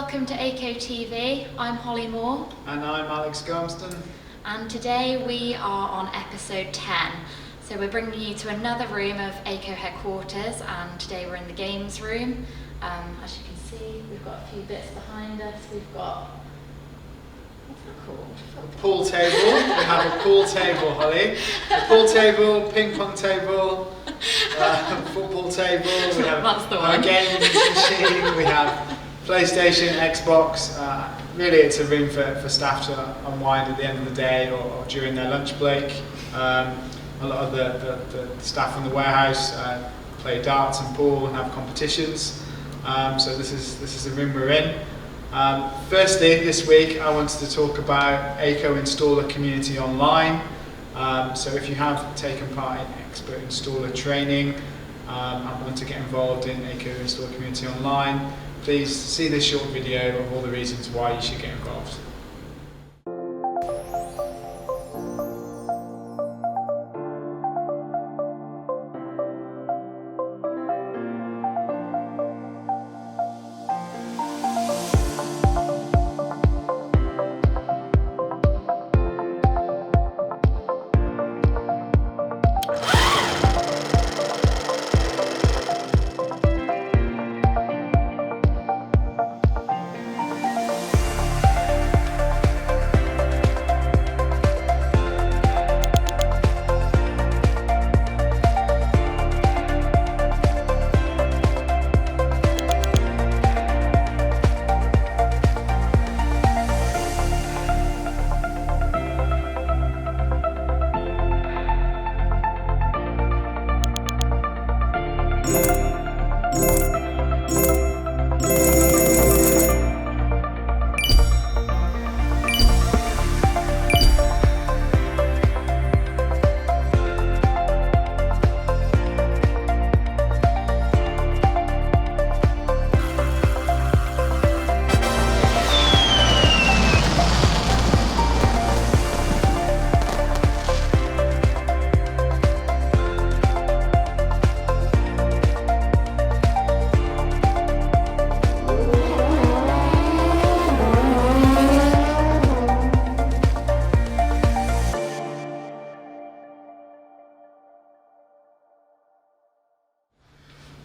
Welcome to Aico TV. I'm Holly Moore. And I'm Alex Gormston. And today we are on episode 10. So we're bringing you to another room of Aico headquarters, and today we're in the games room. As you can see, we've got a few bits behind us. We've got, what's that called? A pool table. We have a pool table, Holly. A pool table, ping pong table, football table. We have a games machine. We have PlayStation, Xbox. Really, it's a room for staff to unwind at the end of the day or during their lunch break. A lot of the staff in the warehouse play darts and pool and have competitions. So this is the room we're in. Firstly, this week I wanted to talk about Aico Installer Community Online. So if you have taken part in Expert Installer training and want to get involved in Aico Installer Community Online, please see this short video of all the reasons why you should get involved.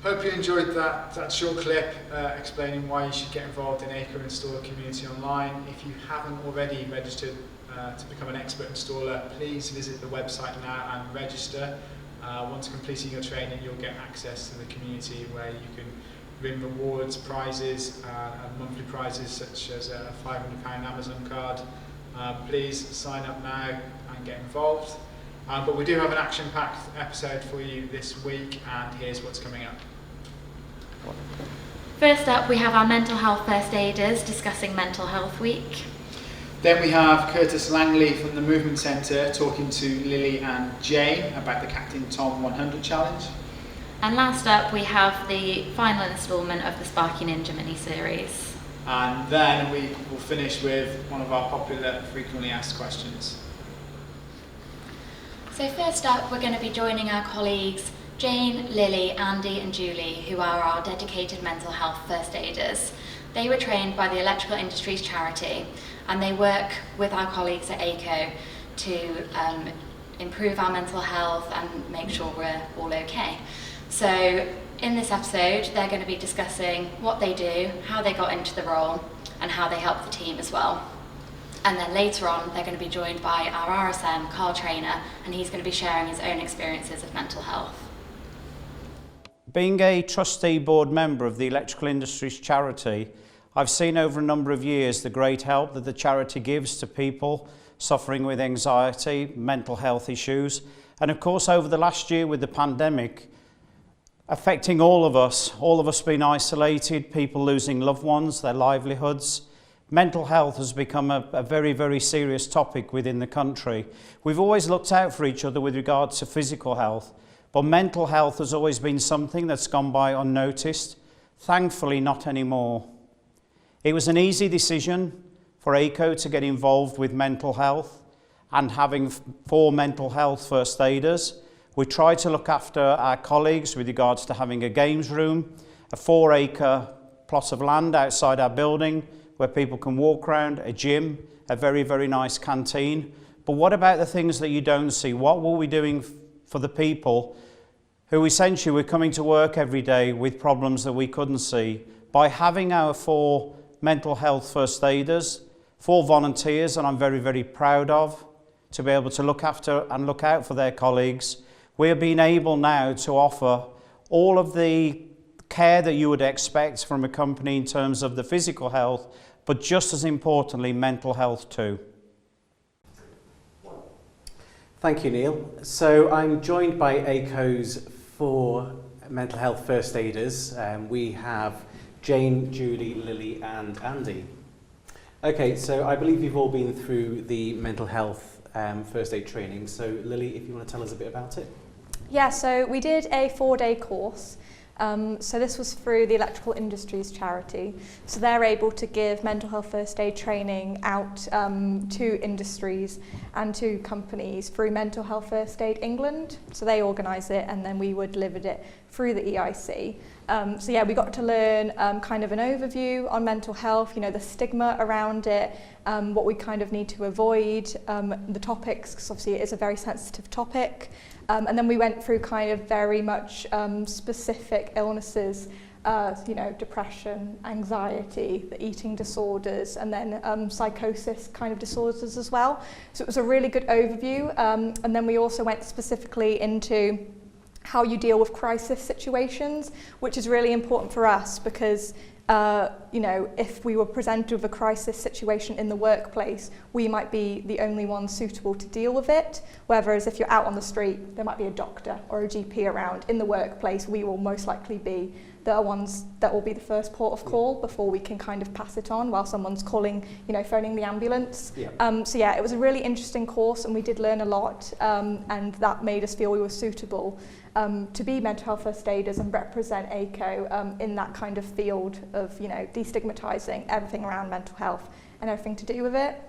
Hope you enjoyed that short clip explaining why you should get involved in Aico Installer Community Online. If you haven't already registered to become an expert installer, please visit the website now and register. Once completing your training, you'll get access to the community where you can win rewards, prizes, and monthly prizes such as a £500 Amazon card. Please sign up now and get involved. But we do have an action-packed episode for you this week, and here's what's coming up. First up, we have our mental health first aiders discussing Mental Health Week. Then we have Curtis Langley from the Movement Centre talking to Lily and Jane about the Captain Tom 100 Challenge. And last up, we have the final instalment of the Sparky Ninja mini-series. And then we will finish with one of our popular frequently asked questions. So first up, we're going to be joining our colleagues Jane, Lily, Andy and Julie, who are our dedicated mental health first aiders. They were trained by the Electrical Industries Charity, and they work with our colleagues at Aico to improve our mental health and make sure we're all okay. So in this episode, they're going to be discussing what they do, how they got into the role, and how they help the team as well. And then later on, they're going to be joined by our RSM, Carl Trainer, and he's going to be sharing his own experiences of mental health. Being a trustee board member of the Electrical Industries Charity, I've seen over a number of years the great help that the charity gives to people suffering with anxiety, mental health issues, and of course over the last year with the pandemic affecting all of us being isolated, people losing loved ones, their livelihoods. Mental health has become a very, very serious topic within the country. We've always looked out for each other with regards to physical health, but mental health has always been something that's gone by unnoticed. Thankfully, not anymore. It was an easy decision for Aico to get involved with mental health and having 4 mental health first aiders. We try to look after our colleagues with regards to having a games room, a 4-acre plot of land outside our building where people can walk around, a gym, a very, very nice canteen. But what about the things that you don't see? What were we doing for the people who essentially were coming to work every day with problems that we couldn't see? By having our 4 mental health first aiders, 4 volunteers, and I'm very, very proud of, to be able to look after and look out for their colleagues, we're being able now to offer all of the care that you would expect from a company in terms of the physical health, but just as importantly, mental health too. Thank you, Neil. So I'm joined by Aico's 4 mental health first aiders. We have Jane, Julie, Lily and Andy. Okay, so I believe you've all been through the mental health first aid training. So Lily, if you want to tell us a bit about it. Yeah, so we did a 4-day course. So this was through the Electrical Industries charity. So they're able to give mental health first aid training out to industries and to companies through Mental Health First Aid England. So they organise it and then we would deliver it through the EIC. So yeah, we got to learn kind of an overview on mental health, you know, the stigma around it, what we kind of need to avoid, the topics, because obviously it is a very sensitive topic. And then we went through kind of very much specific illnesses, you know, depression, anxiety, the eating disorders, and then psychosis kind of disorders as well. So it was a really good overview. And then we also went specifically into how you deal with crisis situations, which is really important for us because you know, if we were presented with a crisis situation in the workplace, we might be the only ones suitable to deal with it. Whereas if you're out on the street, there might be a doctor or a GP around. In the workplace, we will most likely be the ones that will be the first port of call before we can kind of pass it on while someone's calling, you know, phoning the ambulance. Yeah. So yeah, it was a really interesting course and we did learn a lot and that made us feel we were suitable to be mental health first aiders and represent Aico in that kind of field of, you know, destigmatising everything around mental health and everything to do with it.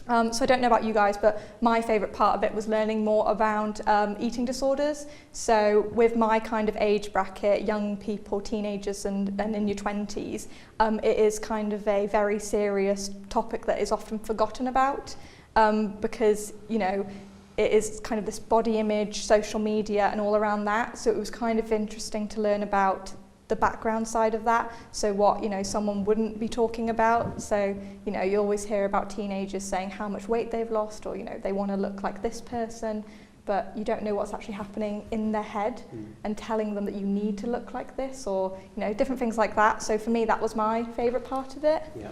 So I don't know about you guys, but my favourite part of it was learning more around eating disorders. So with my kind of age bracket, young people, teenagers and in your 20s, it is kind of a very serious topic that is often forgotten about because, you know, it is kind of this body image, social media and all around that. So it was kind of interesting to learn about the background side of that, so what, you know, someone wouldn't be talking about. So, you know, you always hear about teenagers saying how much weight they've lost or, you know, they want to look like this person, but you don't know what's actually happening in their head and telling them that you need to look like this or, you know, different things like that. So for me, that was my favourite part of it. Yeah.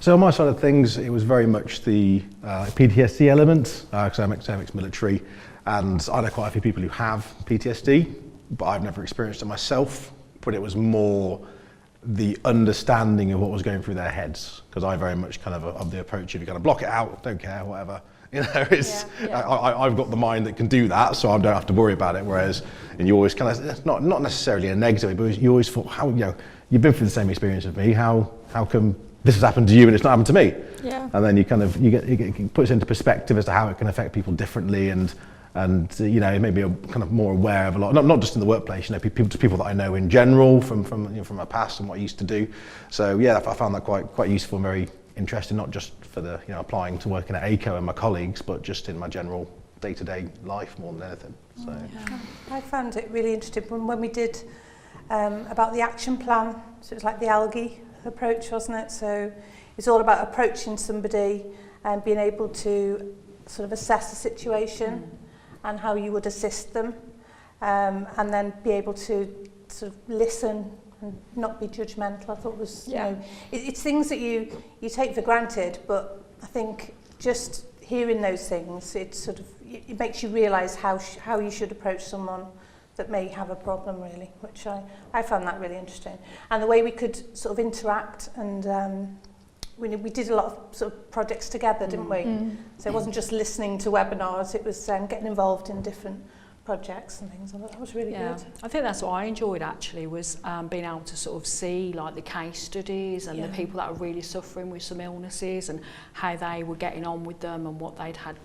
So on my side of things, it was very much the PTSD element, because I'm ex-military, and I know quite a few people who have PTSD, but I've never experienced it myself, but it was more the understanding of what was going through their heads, because I very much kind of the approach of you kind of block it out, don't care, whatever. You know, it's I've got the mind that can do that, so I don't have to worry about it. Whereas, and you always kind of not necessarily a negative, but you always thought, how, you know, you've been through the same experience as me. How come this has happened to you and it's not happened to me? Yeah. And then you kind of it puts into perspective as to how it can affect people differently, and you know, maybe kind of more aware of a lot, not just in the workplace, you know, people that I know in general from you know, from my past and what I used to do. So yeah, I found that quite useful and very interesting, not just for the, you know, applying to working at Aico and my colleagues, but just in my general day-to-day life more than anything. So yeah. I found it really interesting when we did about the action plan. So it's like the algae approach, wasn't it? So it's all about approaching somebody and being able to sort of assess the situation and how you would assist them, and then be able to sort of listen and not be judgmental. I thought was, you know, it's things that you take for granted, but I think just hearing those things, it sort of it makes you realise how you should approach someone that may have a problem, really, which I found that really interesting. And the way we could sort of interact, and we did a lot of sort of projects together, didn't we? So it wasn't just listening to webinars, it was getting involved in different projects and things. I thought that was really good. I think that's what I enjoyed actually, was being able to sort of see like the case studies and the people that are really suffering with some illnesses and how they were getting on with them and what they'd had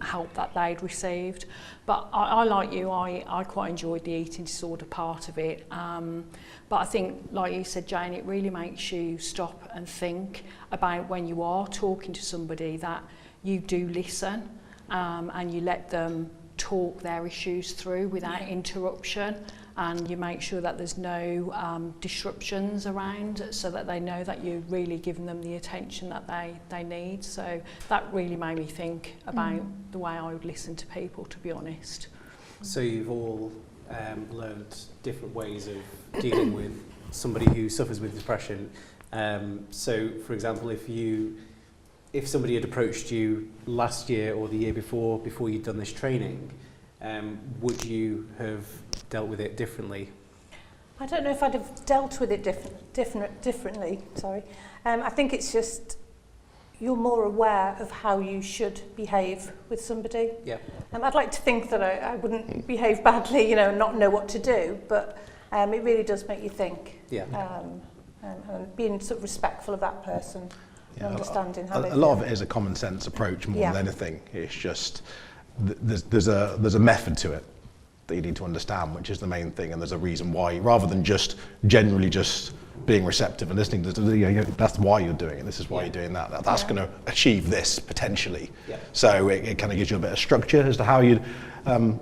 help that they'd received. But I like you, I quite enjoyed the eating disorder part of it. But I think, like you said, Jane, it really makes you stop and think about when you are talking to somebody that you do listen and you let them talk their issues through without interruption, and you make sure that there's no disruptions around, so that they know that you're really giving them the attention that they need. So that really made me think about the way I would listen to people, to be honest. So you've all learned different ways of dealing with somebody who suffers with depression. So for example, if somebody had approached you last year or the year before you'd done this training, would you have dealt with it differently? I don't know if I'd have dealt with it differently. Sorry, I think it's just you're more aware of how you should behave with somebody. Yeah. I'd like to think that I wouldn't behave badly, you know, and not know what to do, but it really does make you think. Yeah. And being sort of respectful of that person. Yeah, Understanding how a lot of it is a common sense approach more than anything. It's just there's a method to it that you need to understand, which is the main thing, and there's a reason why, rather than just generally just being receptive and listening. That's why you're doing it. This is why you're doing that. That's going to achieve this potentially. Yeah. So it kind of gives you a bit of structure as to how you'd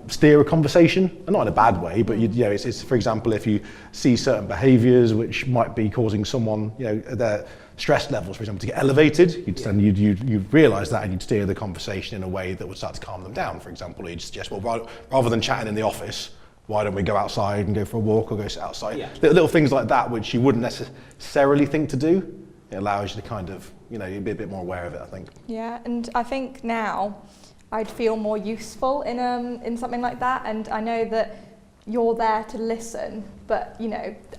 steer a conversation, not in a bad way, but it's for example, if you see certain behaviours which might be causing someone, their stress levels, for example, to get elevated, you'd realise that, and you'd steer the conversation in a way that would start to calm them down. For example, you'd suggest, well, rather than chatting in the office, why don't we go outside and go for a walk or go sit outside? Yeah. Little things like that, which you wouldn't necessarily think to do. It allows you to kind of, be a bit more aware of it, I think. Yeah, and I think now I'd feel more useful in something like that. And I know that you're there to listen, but,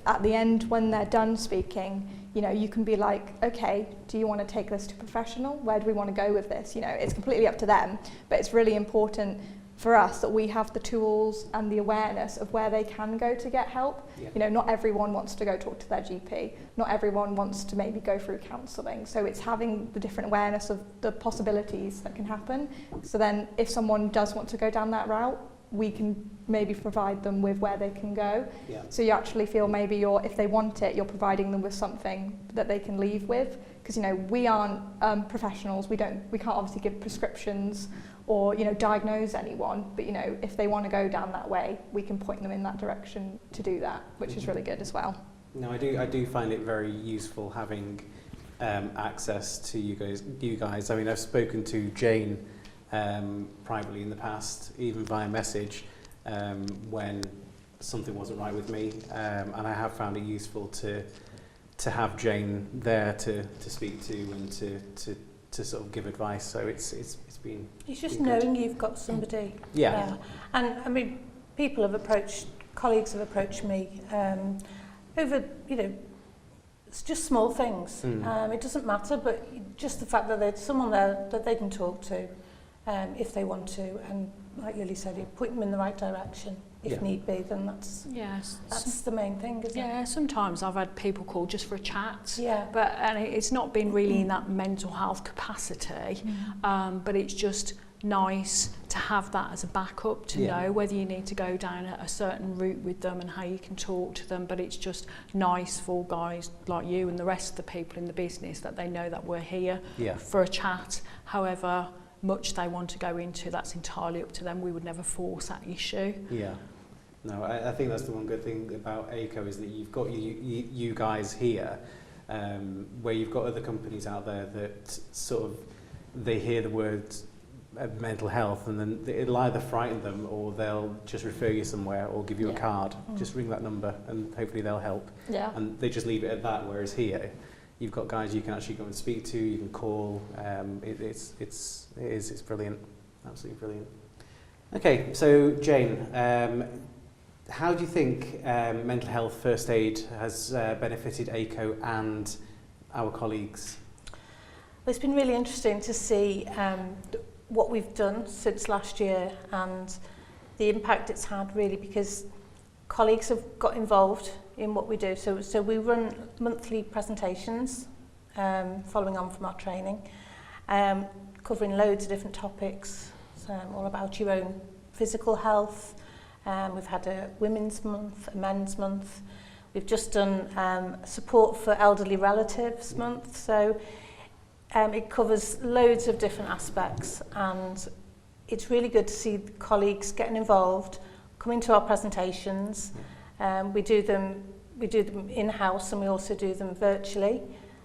at the end when they're done speaking, you can be like, okay, do you want to take this to professional? Where do we want to go with this? It's completely up to them, but it's really important for us that we have the tools and the awareness of where they can go to get help. Yeah. Not everyone wants to go talk to their GP. Not everyone wants to maybe go through counselling. So it's having the different awareness of the possibilities that can happen. So then if someone does want to go down that route, we can maybe provide them with where they can go. Yeah. So you actually feel maybe if they want it, you're providing them with something that they can leave with. Because we aren't professionals. We can't obviously give prescriptions or diagnose anyone, but if they want to go down that way, we can point them in that direction to do that, which is really good as well. No, I do find it very useful having access to you guys. I mean, I've spoken to Jane privately in the past, even via message, when something wasn't right with me, and I have found it useful to have Jane there to speak to and to sort of give advice. So it's been. It's just knowing you've got somebody. Yeah. And I mean, colleagues have approached me over, it's just small things. It doesn't matter, but just the fact that there's someone there that they can talk to if they want to, and like Lily said, you point them in the right direction if need be, then that's the main thing, isn't it? Yeah, sometimes I've had people call just for a chat, and it's not been really in that mental health capacity, but it's just nice to have that as a backup, to know whether you need to go down a certain route with them and how you can talk to them. But it's just nice for guys like you and the rest of the people in the business that they know that we're here for a chat. However much they want to go into, that's entirely up to them. We would never force that issue. Yeah. No, I think that's the one good thing about Aico, is that you've got you guys here, where you've got other companies out there that sort of, they hear the words mental health and then it'll either frighten them or they'll just refer you somewhere or give you a card. Just ring that number and hopefully they'll help. Yeah. And they just leave it at that, whereas here, you've got guys you can actually go and speak to, you can call. It's brilliant, absolutely brilliant. Okay, so Jane, how do you think mental health first aid has benefited Aico and our colleagues? Well, it's been really interesting to see what we've done since last year, and the impact it's had really, because colleagues have got involved in what we do. So we run monthly presentations following on from our training, covering loads of different topics, all about your own physical health. We've had a Women's Month, a Men's Month. We've just done support for elderly relatives month. So it covers loads of different aspects, and it's really good to see colleagues getting involved, coming to our presentations. We do them in-house, and we also do them virtually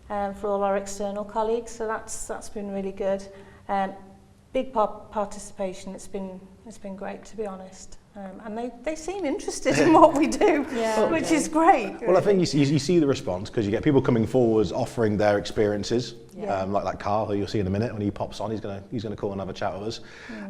for all our external colleagues. So that's been really good. Big participation. It's been great, to be honest. And they seem interested in what we do, which is great. Well, I think you see the response, because you get people coming forwards offering their experiences, like Carl, who you'll see in a minute when he pops on. He's gonna call and have a chat with us,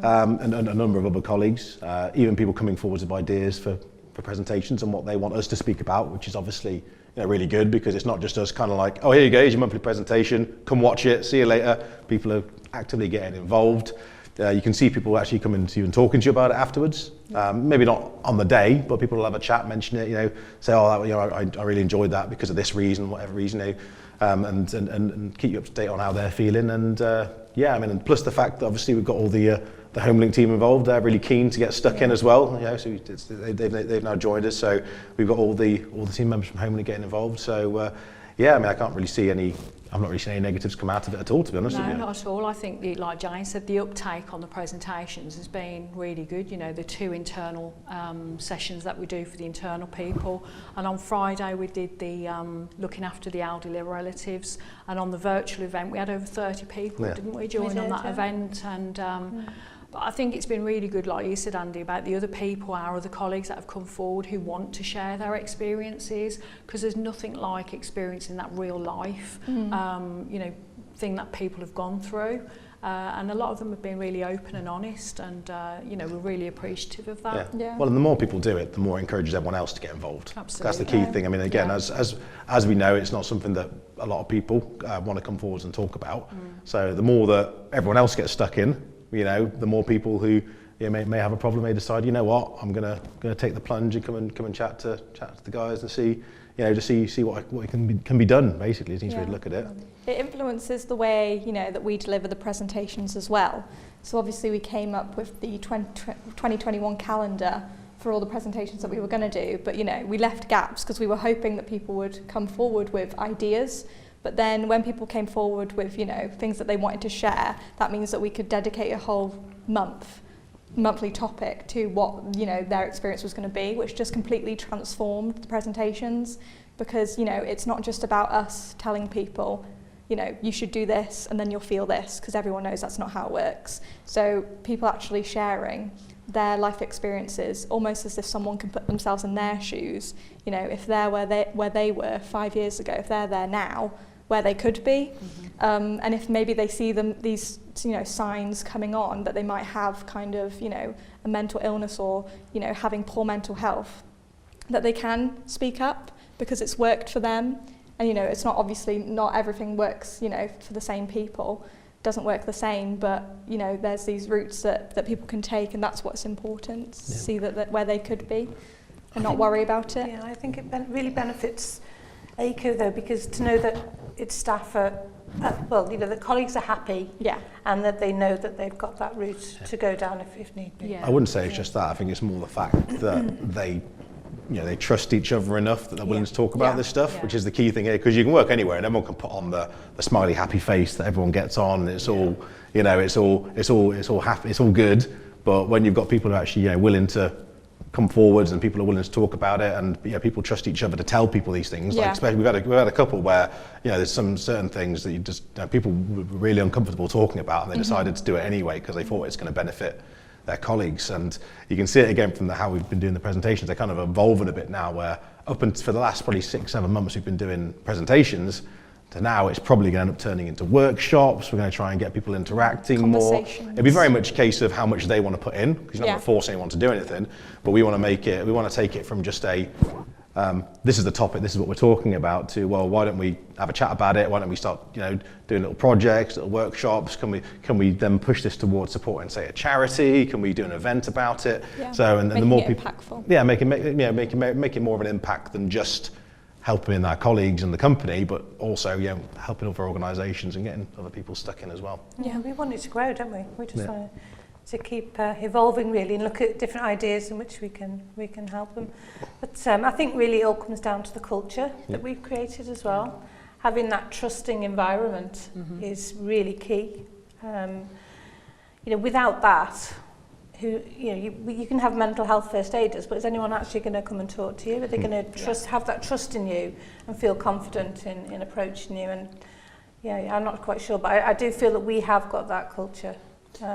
and a number of other colleagues, even people coming forwards with ideas for presentations and what they want us to speak about, which is obviously really good, because it's not just us kind of like, oh, here you go, here's your monthly presentation, come watch it, see you later. People are actively getting involved. You can see people actually coming to you and talking to you about it afterwards. Maybe not on the day, but people will have a chat, mention it, say, oh, I really enjoyed that because of this reason, whatever reason, and keep you up to date on how they're feeling. And and plus the fact that obviously we've got all the HomeLink team involved. They're really keen to get stuck in as well. So they've now joined us. So we've got all the team members from HomeLink getting involved. So I can't really see any. I've not really seen any negatives come out of it at all, to be honest with you. No, not at all. I think, like Jane said, the uptake on the presentations has been really good. The 2 internal sessions that we do for the internal people. And on Friday we did the looking after the elderly relatives. And on the virtual event we had over 30 people, didn't we, join on that event? And but I think it's been really good, like you said, Andy, about the other people, our other colleagues that have come forward who want to share their experiences, because there's nothing like experiencing that real life, thing that people have gone through. And a lot of them have been really open and honest, and we're really appreciative of that. Yeah. Well, and the more people do it, the more it encourages everyone else to get involved. Absolutely. That's the key thing. I mean, again, as we know, it's not something that a lot of people want to come forward and talk about. So the more that everyone else gets stuck in, the more people who may have a problem may decide, you know what, I'm gonna take the plunge and come and chat to the guys and see, see what can be done. Basically, is to look at it. It influences the way that we deliver the presentations as well. So obviously we came up with the 2021 calendar for all the presentations that we were going to do, but we left gaps because we were hoping that people would come forward with ideas. But then when people came forward with, things that they wanted to share, that means that we could dedicate a whole monthly topic to what, their experience was going to be, which just completely transformed the presentations, because, it's not just about us telling people, you should do this and then you'll feel this, because everyone knows that's not how it works. So people actually sharing their life experiences, almost as if someone can put themselves in their shoes, if they're where they were 5 years ago, if they're there now, where they could be, and if maybe they see these signs coming on that they might have kind of a mental illness or having poor mental health, that they can speak up because it's worked for them. And it's not everything works for the same people, doesn't work the same, but there's these routes that people can take, and that's what's important, to see that where they could be and not worry about it. I think it really benefits Aico though, because to know that its staff are, the colleagues are happy, and that they know that they've got that route to go down if need be. I wouldn't say it's just that. I think it's more the fact that they trust each other enough that they're willing to talk about this stuff, which is the key thing here, because you can work anywhere and everyone can put on the smiley happy face that everyone gets on. And it's all it's all happy, it's all good. But when you've got people who are actually willing to come forwards and people are willing to talk about it, and people trust each other to tell people these things. Like especially we've had a couple where there's some certain things that you just people were really uncomfortable talking about, and they decided to do it anyway because they thought it's going to benefit their colleagues. And you can see it again from how we've been doing the presentations. They're kind of evolving a bit now, where up until for the last probably 6-7 months we've been doing presentations, to now it's probably going to end up turning into workshops. We're going to try and get people interacting more. It'll be very much a case of how much they want to put in, because you're not going to force anyone to do anything, but we want to take it from just a this is the topic, this is what we're talking about, to, well, why don't we have a chat about it? Why don't we start, you know, doing little projects, little workshops? Can we then push this towards supporting, say, a charity? Can we do an event about it? Yeah. So, and the more people, impactful. yeah, make it more of an impact than just helping our colleagues and the company, but also, you know, helping other organisations and getting other people stuck in as well. Yeah, we want it to grow, don't we? We just want to keep evolving really, and look at different ideas in which we can help them. But I think really it all comes down to the culture that we've created as well. Having that trusting environment is really key. You know, without that, you can have mental health first aiders, but is anyone actually going to come and talk to you? Are they going to have that trust in you and feel confident in approaching you? And yeah, I'm not quite sure, but I do feel that we have got that culture.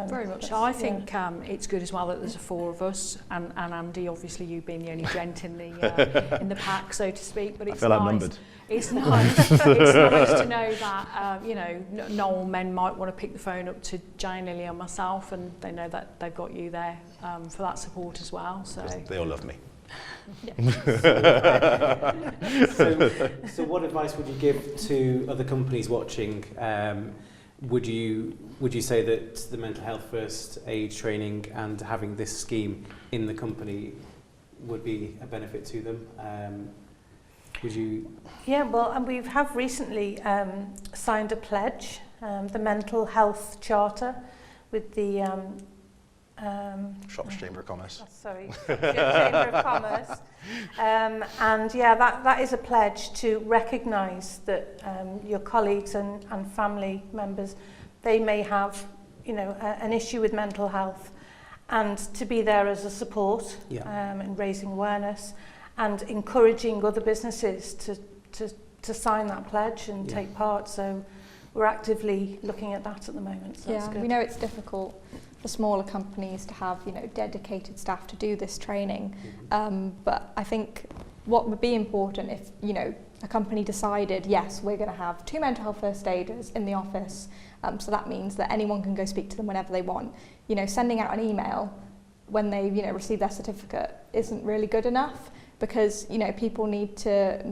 Very much so. I think it's good as well that there's 4 of us, and Andy, obviously you being the only gent in the pack, so to speak. But it's I feel nice. Outnumbered. It's nice. It's nice to know that you know, no all men might want to pick the phone up to Jane, Lily, and myself, and they know that they've got you there for that support as well. So They all love me. So what advice would you give to other companies watching? Would you say that the mental health first aid training and having this scheme in the company would be a benefit to them? Would you? Yeah, well, and we have recently signed a pledge, the Mental Health Charter, with the Shropshire Chamber of Commerce. Chamber of Commerce. And yeah, that is a pledge to recognise that your colleagues and family members, they may have, you know, an issue with mental health, and to be there as a support and raising awareness and encouraging other businesses to sign that pledge and take part. So we're actively looking at that at the moment. So that's good. We know it's difficult for smaller companies to have, you know, dedicated staff to do this training. But I think what would be important if, you know, a company decided, yes, we're going to have 2 mental health first aiders in the office. So that means that anyone can go speak to them whenever they want. You know, sending out an email when they, you know, receive their certificate isn't really good enough, because, you know, people need to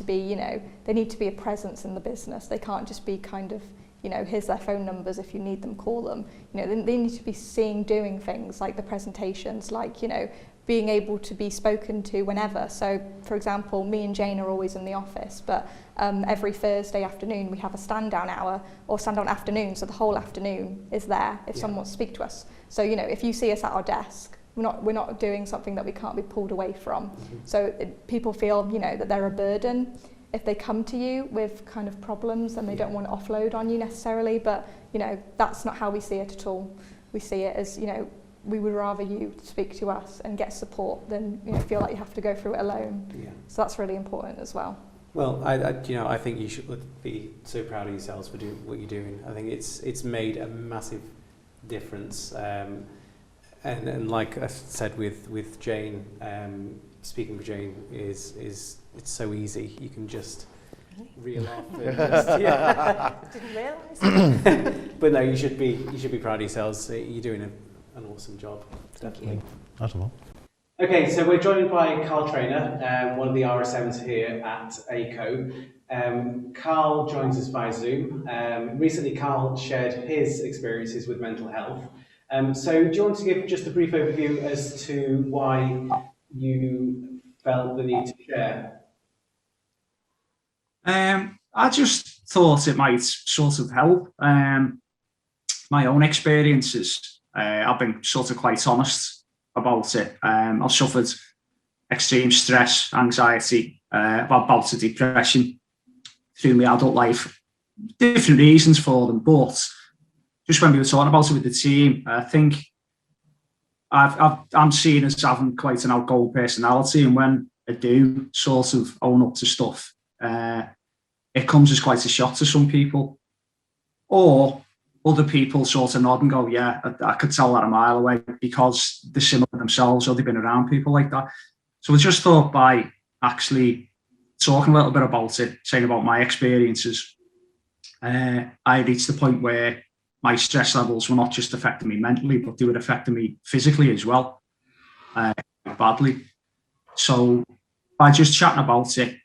be, you know, they need to be a presence in the business. They can't just be kind of, you know, here's their phone numbers, if you need them, call them. You know, they need to be doing things like the presentations, like, you know, being able to be spoken to whenever. So, for example, me and Jane are always in the office, but every Thursday afternoon we have a stand-down hour or stand-down afternoon, so the whole afternoon is there if someone wants to speak to us. So, you know, if you see us at our desk, we're not doing something that we can't be pulled away from. So people feel, you know, that they're a burden if they come to you with kind of problems and they don't want to offload on you necessarily, but, you know, that's not how we see it at all. We see it as, you know, we would rather you speak to us and get support than, you know, feel like you have to go through it alone. So that's really important as well. Well, I think you should be so proud of yourselves for doing what you're doing. I think it's made a massive difference. And like I said with Jane, speaking with Jane is it's so easy. You can just reel off. Didn't realise. But no, you should be proud of yourselves. You're doing an awesome job. Definitely. That's all. Okay, so we're joined by Carl Trainer, one of the RSMs here at Aico. Carl joins us via Zoom. Recently, Carl shared his experiences with mental health. So do you want to give just a brief overview as to why you felt the need to share? I just thought it might sort of help. My own experiences, I've been sort of quite honest about it. I've suffered extreme stress, anxiety, bouts of depression through my adult life. Different reasons for them, but just when we were talking about it with the team, I think I'm seen as having quite an outgoing personality, and when I do sort of own up to stuff, it comes as quite a shock to some people. Or other people sort of nod and go, yeah, I could tell that a mile away, because they're similar themselves or they've been around people like that. So I just thought by actually talking a little bit about it, saying about my experiences, I reached the point where my stress levels were not just affecting me mentally, but they were affecting me physically as well, badly. So by just chatting about it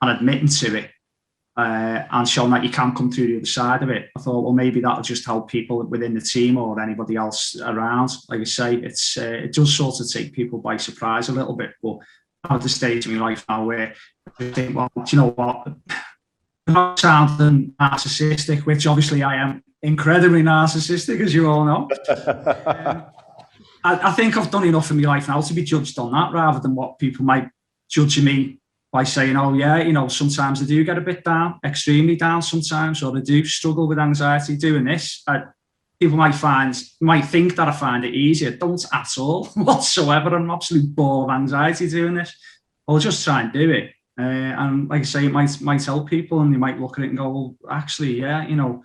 and admitting to it, and showing that you can come through the other side of it, I thought, well, maybe that'll just help people within the team or anybody else around. Like I say, it does sort of take people by surprise a little bit, but I'm at the stage in my life now where I think, well, do you know what? I'm not sounding narcissistic, which obviously I am incredibly narcissistic, as you all know. I think I've done enough in my life now to be judged on that, rather than what people might judge me by saying, oh yeah, you know, sometimes I do get a bit down, extremely down sometimes, or I do struggle with anxiety doing this. People might think that I find it easier. Don't at all whatsoever. I'm an absolute ball of anxiety doing this. I'll just try and do it. And like I say, it might help people, and they might look at it and go, well, actually, yeah, you know,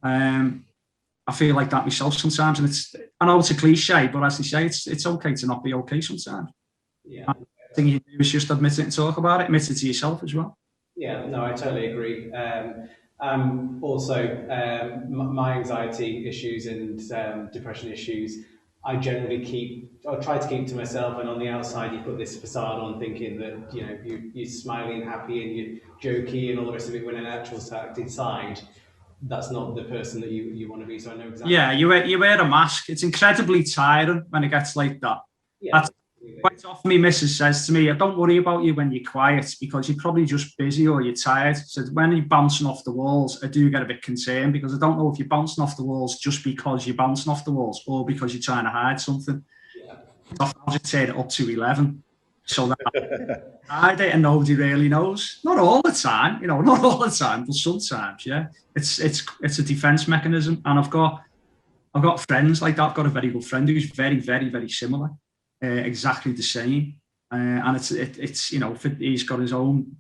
I feel like that myself sometimes. And I know it's a cliche, but as they say, it's okay to not be okay sometimes. Yeah. The thing you do is just admit it and talk about it, admit it to yourself as well. Yeah, no, I totally agree. Also, my anxiety issues and depression issues, I generally try to keep to myself, and on the outside you put this facade on, thinking that, you know, you're smiling and happy and you're jokey and all the rest of it, when in actual fact inside, that's not the person that you want to be. So I know exactly. Yeah, you wear a mask. It's incredibly tiring when it gets like that. Yeah. Quite often my missus says to me, don't worry about you when you're quiet, because you're probably just busy or you're tired. So when you're bouncing off the walls, I do get a bit concerned, because I don't know if you're bouncing off the walls just because you're bouncing off the walls or because you're trying to hide something. Yeah. I'll just turn it up to 11 so that I hide it and nobody really knows. Not all the time, you know, not all the time, but sometimes, yeah. It's a defense mechanism, and I've got friends like that. I've got a very good friend who's very, very, very similar. Exactly the same, and it's you know, he's got his own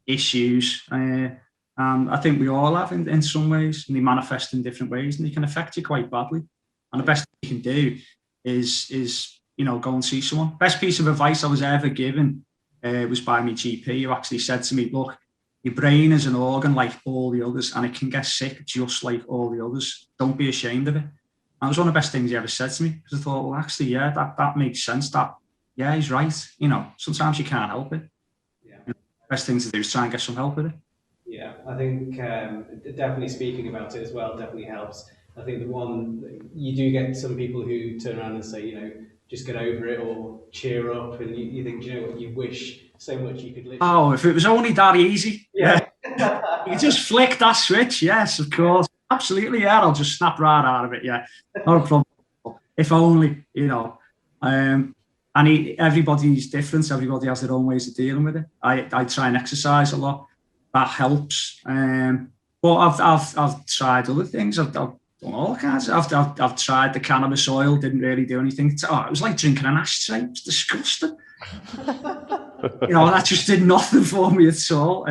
issues, and I think we all have in some ways, and they manifest in different ways, and they can affect you quite badly. And the best thing you can do is you know, go and see someone. Best piece of advice I was ever given was by my GP, who actually said to me, look, your brain is an organ like all the others, and it can get sick just like all the others. Don't be ashamed of it. That was one of the best things he ever said to me, because I thought, well, actually, yeah, that makes sense. Yeah, he's right. You know, sometimes you can't help it. Yeah. You know, the best thing to do is try and get some help with it. Yeah, I think definitely speaking about it as well definitely helps. I think you do get some people who turn around and say, you know, just get over it or cheer up, and you think, you know what, you wish so much you could live. Oh, if it was only that easy. Yeah. You just flick that switch. Yes, of course. Absolutely, yeah. I'll just snap right out of it. Yeah, no problem. If only, you know. Everybody's different. Everybody has their own ways of dealing with it. I try and exercise a lot. That helps. But I've tried other things. I've done all kinds. I've tried the cannabis oil. Didn't really do anything. It was like drinking an ashtray. It was disgusting. You know, that just did nothing for me at all.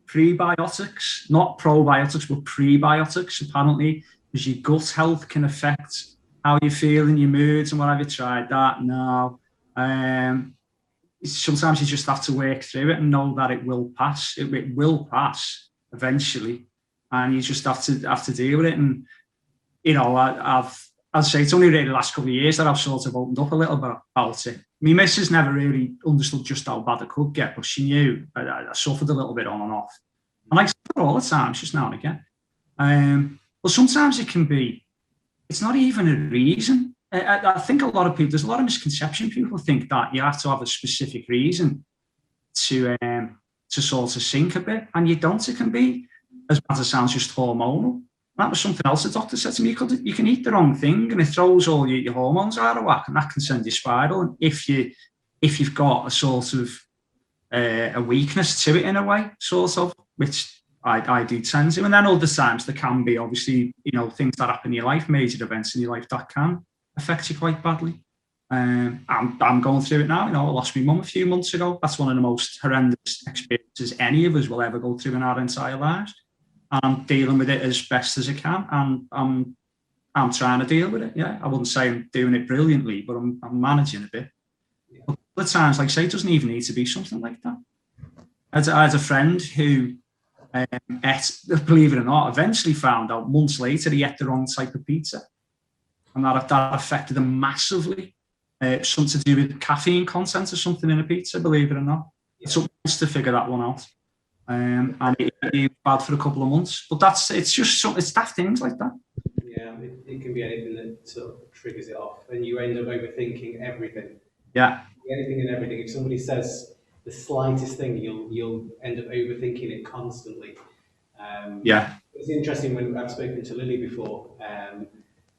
Prebiotics, not probiotics, but prebiotics, apparently, because your gut health can affect how you feel in your moods and whatever. Tried that? No. Sometimes you just have to work through it and know that it will pass. It will pass eventually, and you just have to deal with it. And you know, I'd say it's only really the last couple of years that I've sort of opened up a little bit about it. My missus never really understood just how bad it could get, but she knew I suffered a little bit on and off. And I suffer all the time, just now and again. But sometimes it can be, it's not even a reason. I think there's a lot of misconception. People think that you have to have a specific reason to sort of sink a bit, and you don't. It can be, as bad as it sounds, just hormonal. That was something else the doctor said to me. You can eat the wrong thing, and it throws all your hormones out of whack, and that can send you spiral. And if you've got a sort of a weakness to it in a way, sort of, which I do tend to. And then other times there can be, obviously, you know, things that happen in your life, major events in your life that can affect you quite badly. I'm going through it now. You know, I lost my mum a few months ago. That's one of the most horrendous experiences any of us will ever go through in our entire lives. And I'm dealing with it as best as I can, and I'm trying to deal with it. Yeah, I wouldn't say I'm doing it brilliantly, but I'm managing a bit. Yeah. But other times, like I say, it doesn't even need to be something like that. I had a friend who, believe it or not, eventually found out months later he ate the wrong type of pizza, and that affected him massively. something to do with caffeine content or something in a pizza, believe it or not. It's up to figure that one out. And it bad for a couple of months. But it's daft things like that. Yeah, it can be anything that sort of triggers it off, and you end up overthinking everything. Yeah. Anything and everything. If somebody says the slightest thing, you'll end up overthinking it constantly. Yeah. It's interesting when I've spoken to Lily before,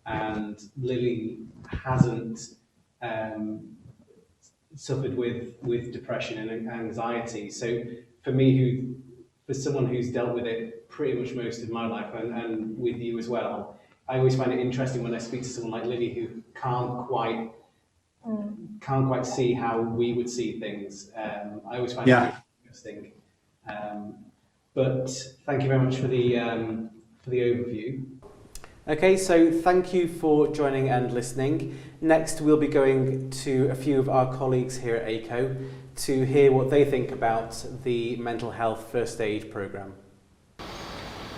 and Lily hasn't suffered with depression and anxiety. So for someone who's dealt with it pretty much most of my life, and with you as well, I always find it interesting when I speak to someone like Lily who can't quite see how we would see things. I always find it interesting. But thank you very much for the overview. Okay, so thank you for joining and listening. Next, we'll be going to a few of our colleagues here at Aico to hear what they think about the mental health first aid programme.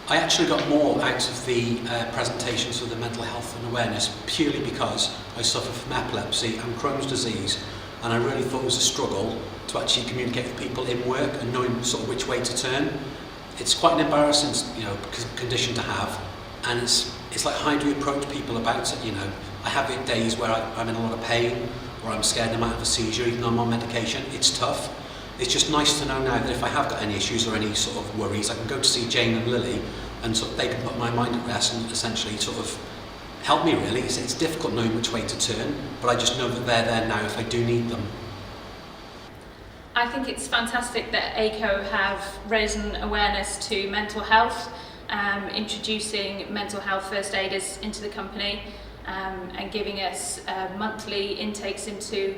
I actually got more out of the presentations of the mental health and awareness purely because I suffer from epilepsy and Crohn's disease, and I really thought it was a struggle to actually communicate with people in work and knowing sort of which way to turn. It's quite an embarrassing, condition to have, and it's like, how do you approach people about it? I have days where I'm in a lot of pain, or I'm scared I might have a seizure even though I'm on medication. It's tough. It's just nice to know now that if I have got any issues or any sort of worries, I can go to see Jane and Lily, and sort of they can put my mind at rest and essentially sort of help me really. It's difficult knowing which way to turn, but I just know that they're there now if I do need them. I think it's fantastic that Aico have raised awareness to mental health, introducing mental health first aiders into the company, and giving us monthly intakes into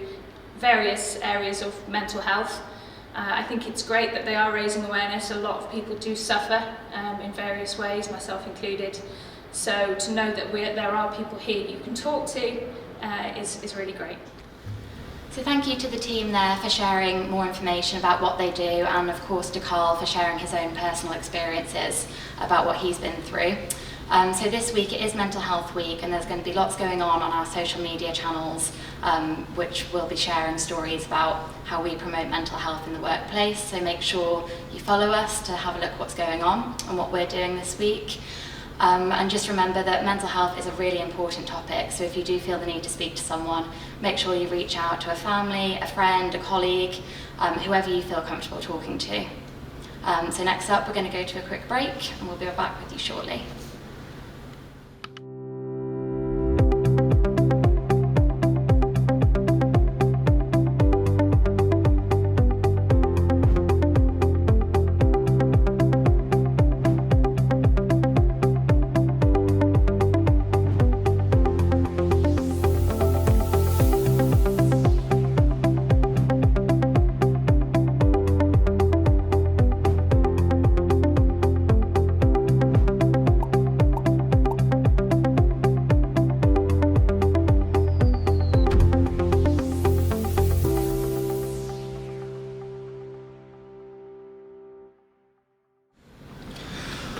various areas of mental health. I think it's great that they are raising awareness. A lot of people do suffer in various ways, myself included. So to know that there are people here you can talk to is really great. So thank you to the team there for sharing more information about what they do, and of course to Carl for sharing his own personal experiences about what he's been through. So this week it is Mental Health Week, and there's going to be lots going on our social media channels, which will be sharing stories about how we promote mental health in the workplace. So make sure you follow us to have a look what's going on and what we're doing this week. And just remember that mental health is a really important topic, so if you do feel the need to speak to someone, make sure you reach out to a family, a friend, a colleague, whoever you feel comfortable talking to. So next up we're going to go to a quick break, and we'll be back with you shortly.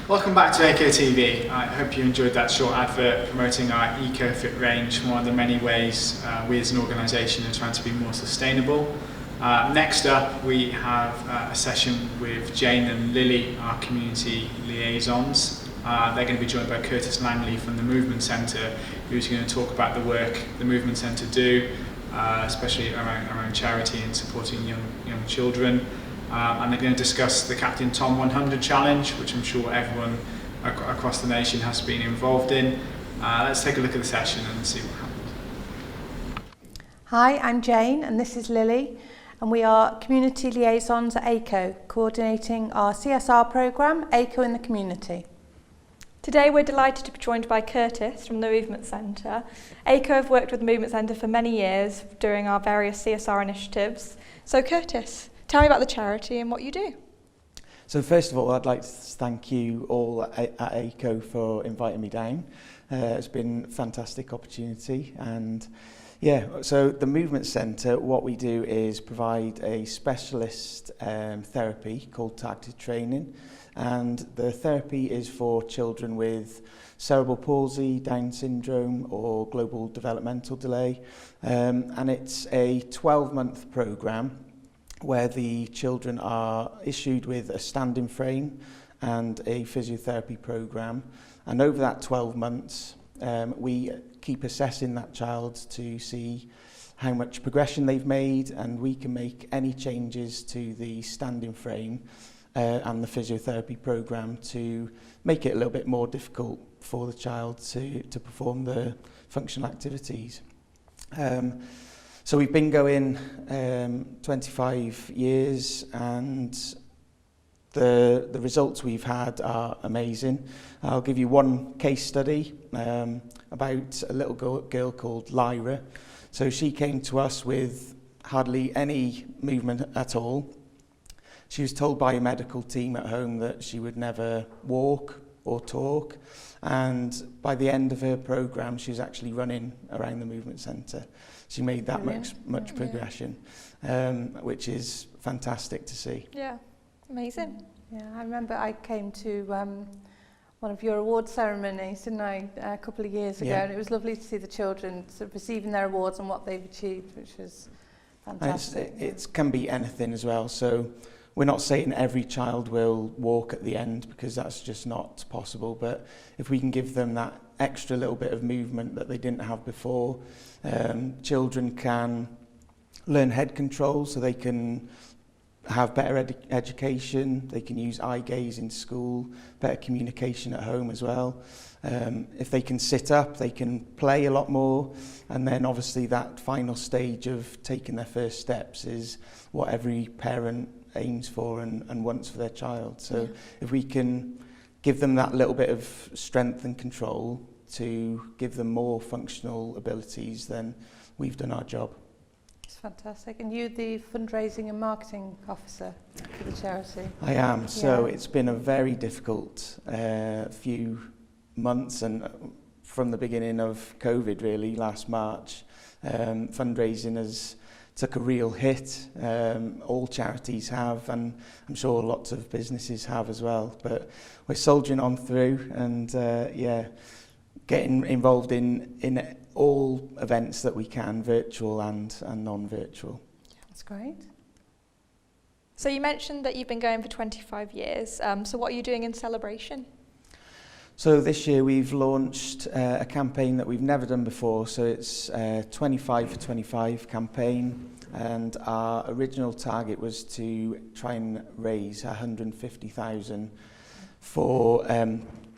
Welcome back to Aico TV. I hope you enjoyed that short advert promoting our EcoFit range, one of the many ways we as an organisation are trying to be more sustainable. Next up we have a session with Jane and Lily, our community liaisons. They're going to be joined by Curtis Langley from the Movement Centre, who's going to talk about the work the Movement Centre do, especially around charity and supporting young children. And they're going to discuss the Captain Tom 100 Challenge, which I'm sure everyone across the nation has been involved in. Let's take a look at the session and see what happens. Hi, I'm Jane and this is Lily, and we are community liaisons at Aico, coordinating our CSR programme, Aico in the Community. Today we're delighted to be joined by Curtis from the Movement Centre. Aico have worked with the Movement Centre for many years during our various CSR initiatives. So Curtis, tell me about the charity and what you do. So first of all, I'd like to thank you all at Aico for inviting me down. It's been a fantastic opportunity, and yeah, so the Movement Centre, what we do is provide a specialist therapy called targeted training, and the therapy is for children with cerebral palsy, Down syndrome or global developmental delay, and it's a 12-month programme where the children are issued with a standing frame and a physiotherapy programme, and over that 12 months we keep assessing that child to see how much progression they've made, and we can make any changes to the standing frame and the physiotherapy programme to make it a little bit more difficult for the child to perform the functional activities. So we've been going 25 years, and the results we've had are amazing. I'll give you one case study about a little girl called Lyra. So she came to us with hardly any movement at all. She was told by a medical team at home that she would never walk or talk, and by the end of her programme she was actually running around the movement centre. She made that much progression, which is fantastic to see. Yeah, amazing. Yeah, I remember I came to one of your award ceremonies, didn't I, a couple of years ago, and it was lovely to see the children sort of receiving their awards and what they've achieved, which was fantastic. It can be anything as well, so we're not saying every child will walk at the end, because that's just not possible, but if we can give them that extra little bit of movement that they didn't have before, children can learn head control, so they can have better education, they can use eye gaze in school, better communication at home as well. If they can sit up, they can play a lot more, and then obviously that final stage of taking their first steps is what every parent aims for and wants for their child. So if we can give them that little bit of strength and control to give them more functional abilities, then we've done our job. It's fantastic. And you're the fundraising and marketing officer for the charity? I am. So it's been a very difficult few months, and from the beginning of COVID really, last March, fundraising has took a real hit. All charities have, and I'm sure lots of businesses have as well, but we're soldiering on through, and getting involved in all events that we can, virtual and non-virtual. That's great. So you mentioned that you've been going for 25 years, so what are you doing in celebration? So this year we've launched a campaign that we've never done before, so it's a 25 for 25 campaign, and our original target was to try and raise 150,000 for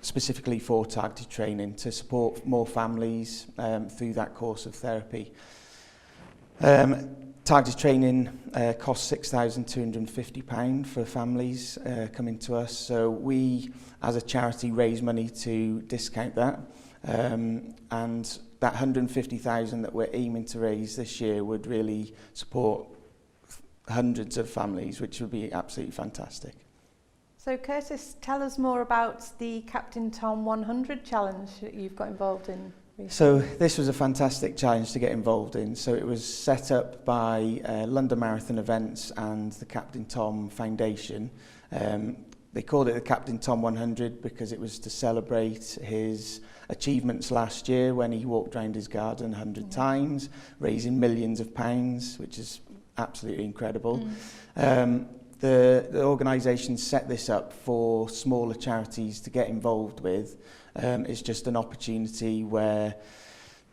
specifically for targeted training to support more families through that course of therapy. Targeted training costs £6,250 for families coming to us, so we as a charity raise money to discount that, and that 150,000 that we're aiming to raise this year would really support hundreds of families, which would be absolutely fantastic. So Curtis, tell us more about the Captain Tom 100 challenge that you've got involved in recently. So this was a fantastic challenge to get involved in. So it was set up by London Marathon Events and the Captain Tom Foundation. They called it the Captain Tom 100 because it was to celebrate his achievements last year when he walked around his garden 100 times, raising millions of pounds, which is absolutely incredible. The organisation set this up for smaller charities to get involved with. It's just an opportunity where,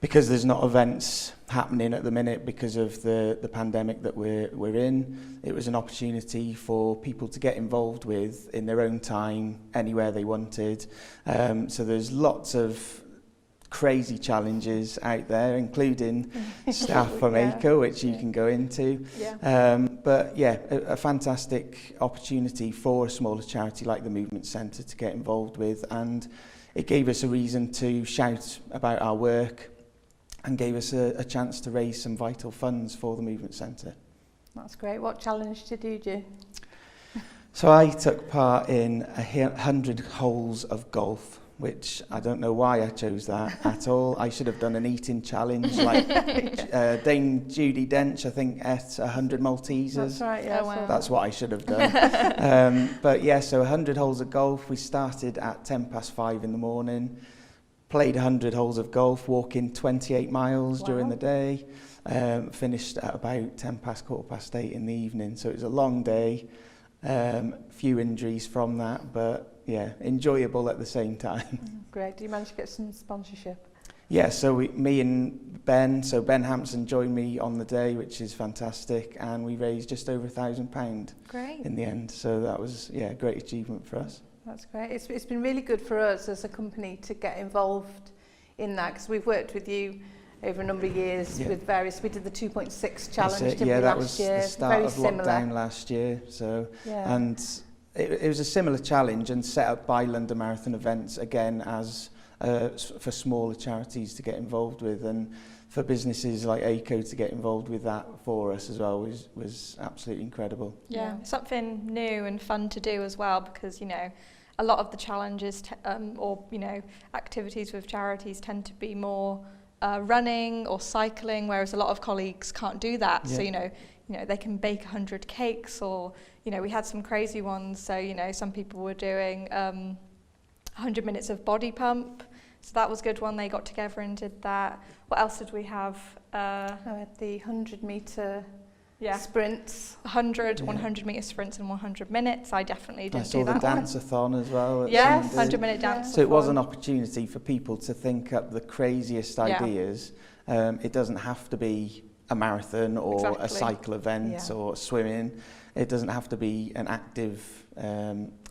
because there's not events happening at the minute because of the pandemic that we're in, it was an opportunity for people to get involved with in their own time, anywhere they wanted. So there's lots of crazy challenges out there, including staff from Aico, which you can go into. But yeah, a fantastic opportunity for a smaller charity like the Movement Centre to get involved with, and it gave us a reason to shout about our work and gave us a chance to raise some vital funds for the Movement Centre. That's great. What challenge did you do? So I took part in 100 holes of golf. which I don't know why I chose that at all. I should have done an eating challenge like Dame Judi Dench, I think, ate 100 Maltesers. That's right, yeah. Oh, wow. That's what I should have done. But yeah, so 100 holes of golf. We started at 5:10 in the morning, played 100 holes of golf, walking 28 miles during the day, finished at about 8:10 in the evening. So it was a long day, few injuries from that, but yeah, enjoyable at the same time. Great. Do you manage to get some sponsorship? Yeah, so me and Ben, so Ben Hampson joined me on the day, which is fantastic, and we raised just over £1,000 in the end. So that was, yeah, a great achievement for us. That's great. It's been really good for us as a company to get involved in that, because we've worked with you over a number of years with various. We did the 2.6 challenge, didn't we, last year? The start Very of similar. Lockdown last year. So and it was a similar challenge and set up by London Marathon Events again as for smaller charities to get involved with, and for businesses like Aico to get involved with that for us as well was absolutely incredible. Yeah, something new and fun to do as well, because, you know, a lot of the challenges or, you know, activities with charities tend to be more running or cycling, whereas a lot of colleagues can't do that. So, you know, they can bake 100 cakes, or, you know, we had some crazy ones. So, you know, some people were doing 100 minutes of body pump. So that was a good one. They got together and did that. What else did we have? We had the 100-metre sprints. 100 metre sprints in 100 minutes. I definitely didn't do that. I saw the dance-a-thon as well. Yeah, 100-minute dance. So it was an opportunity for people to think up the craziest ideas. It doesn't have to be a marathon or a cycle event or swimming. It doesn't have to be an active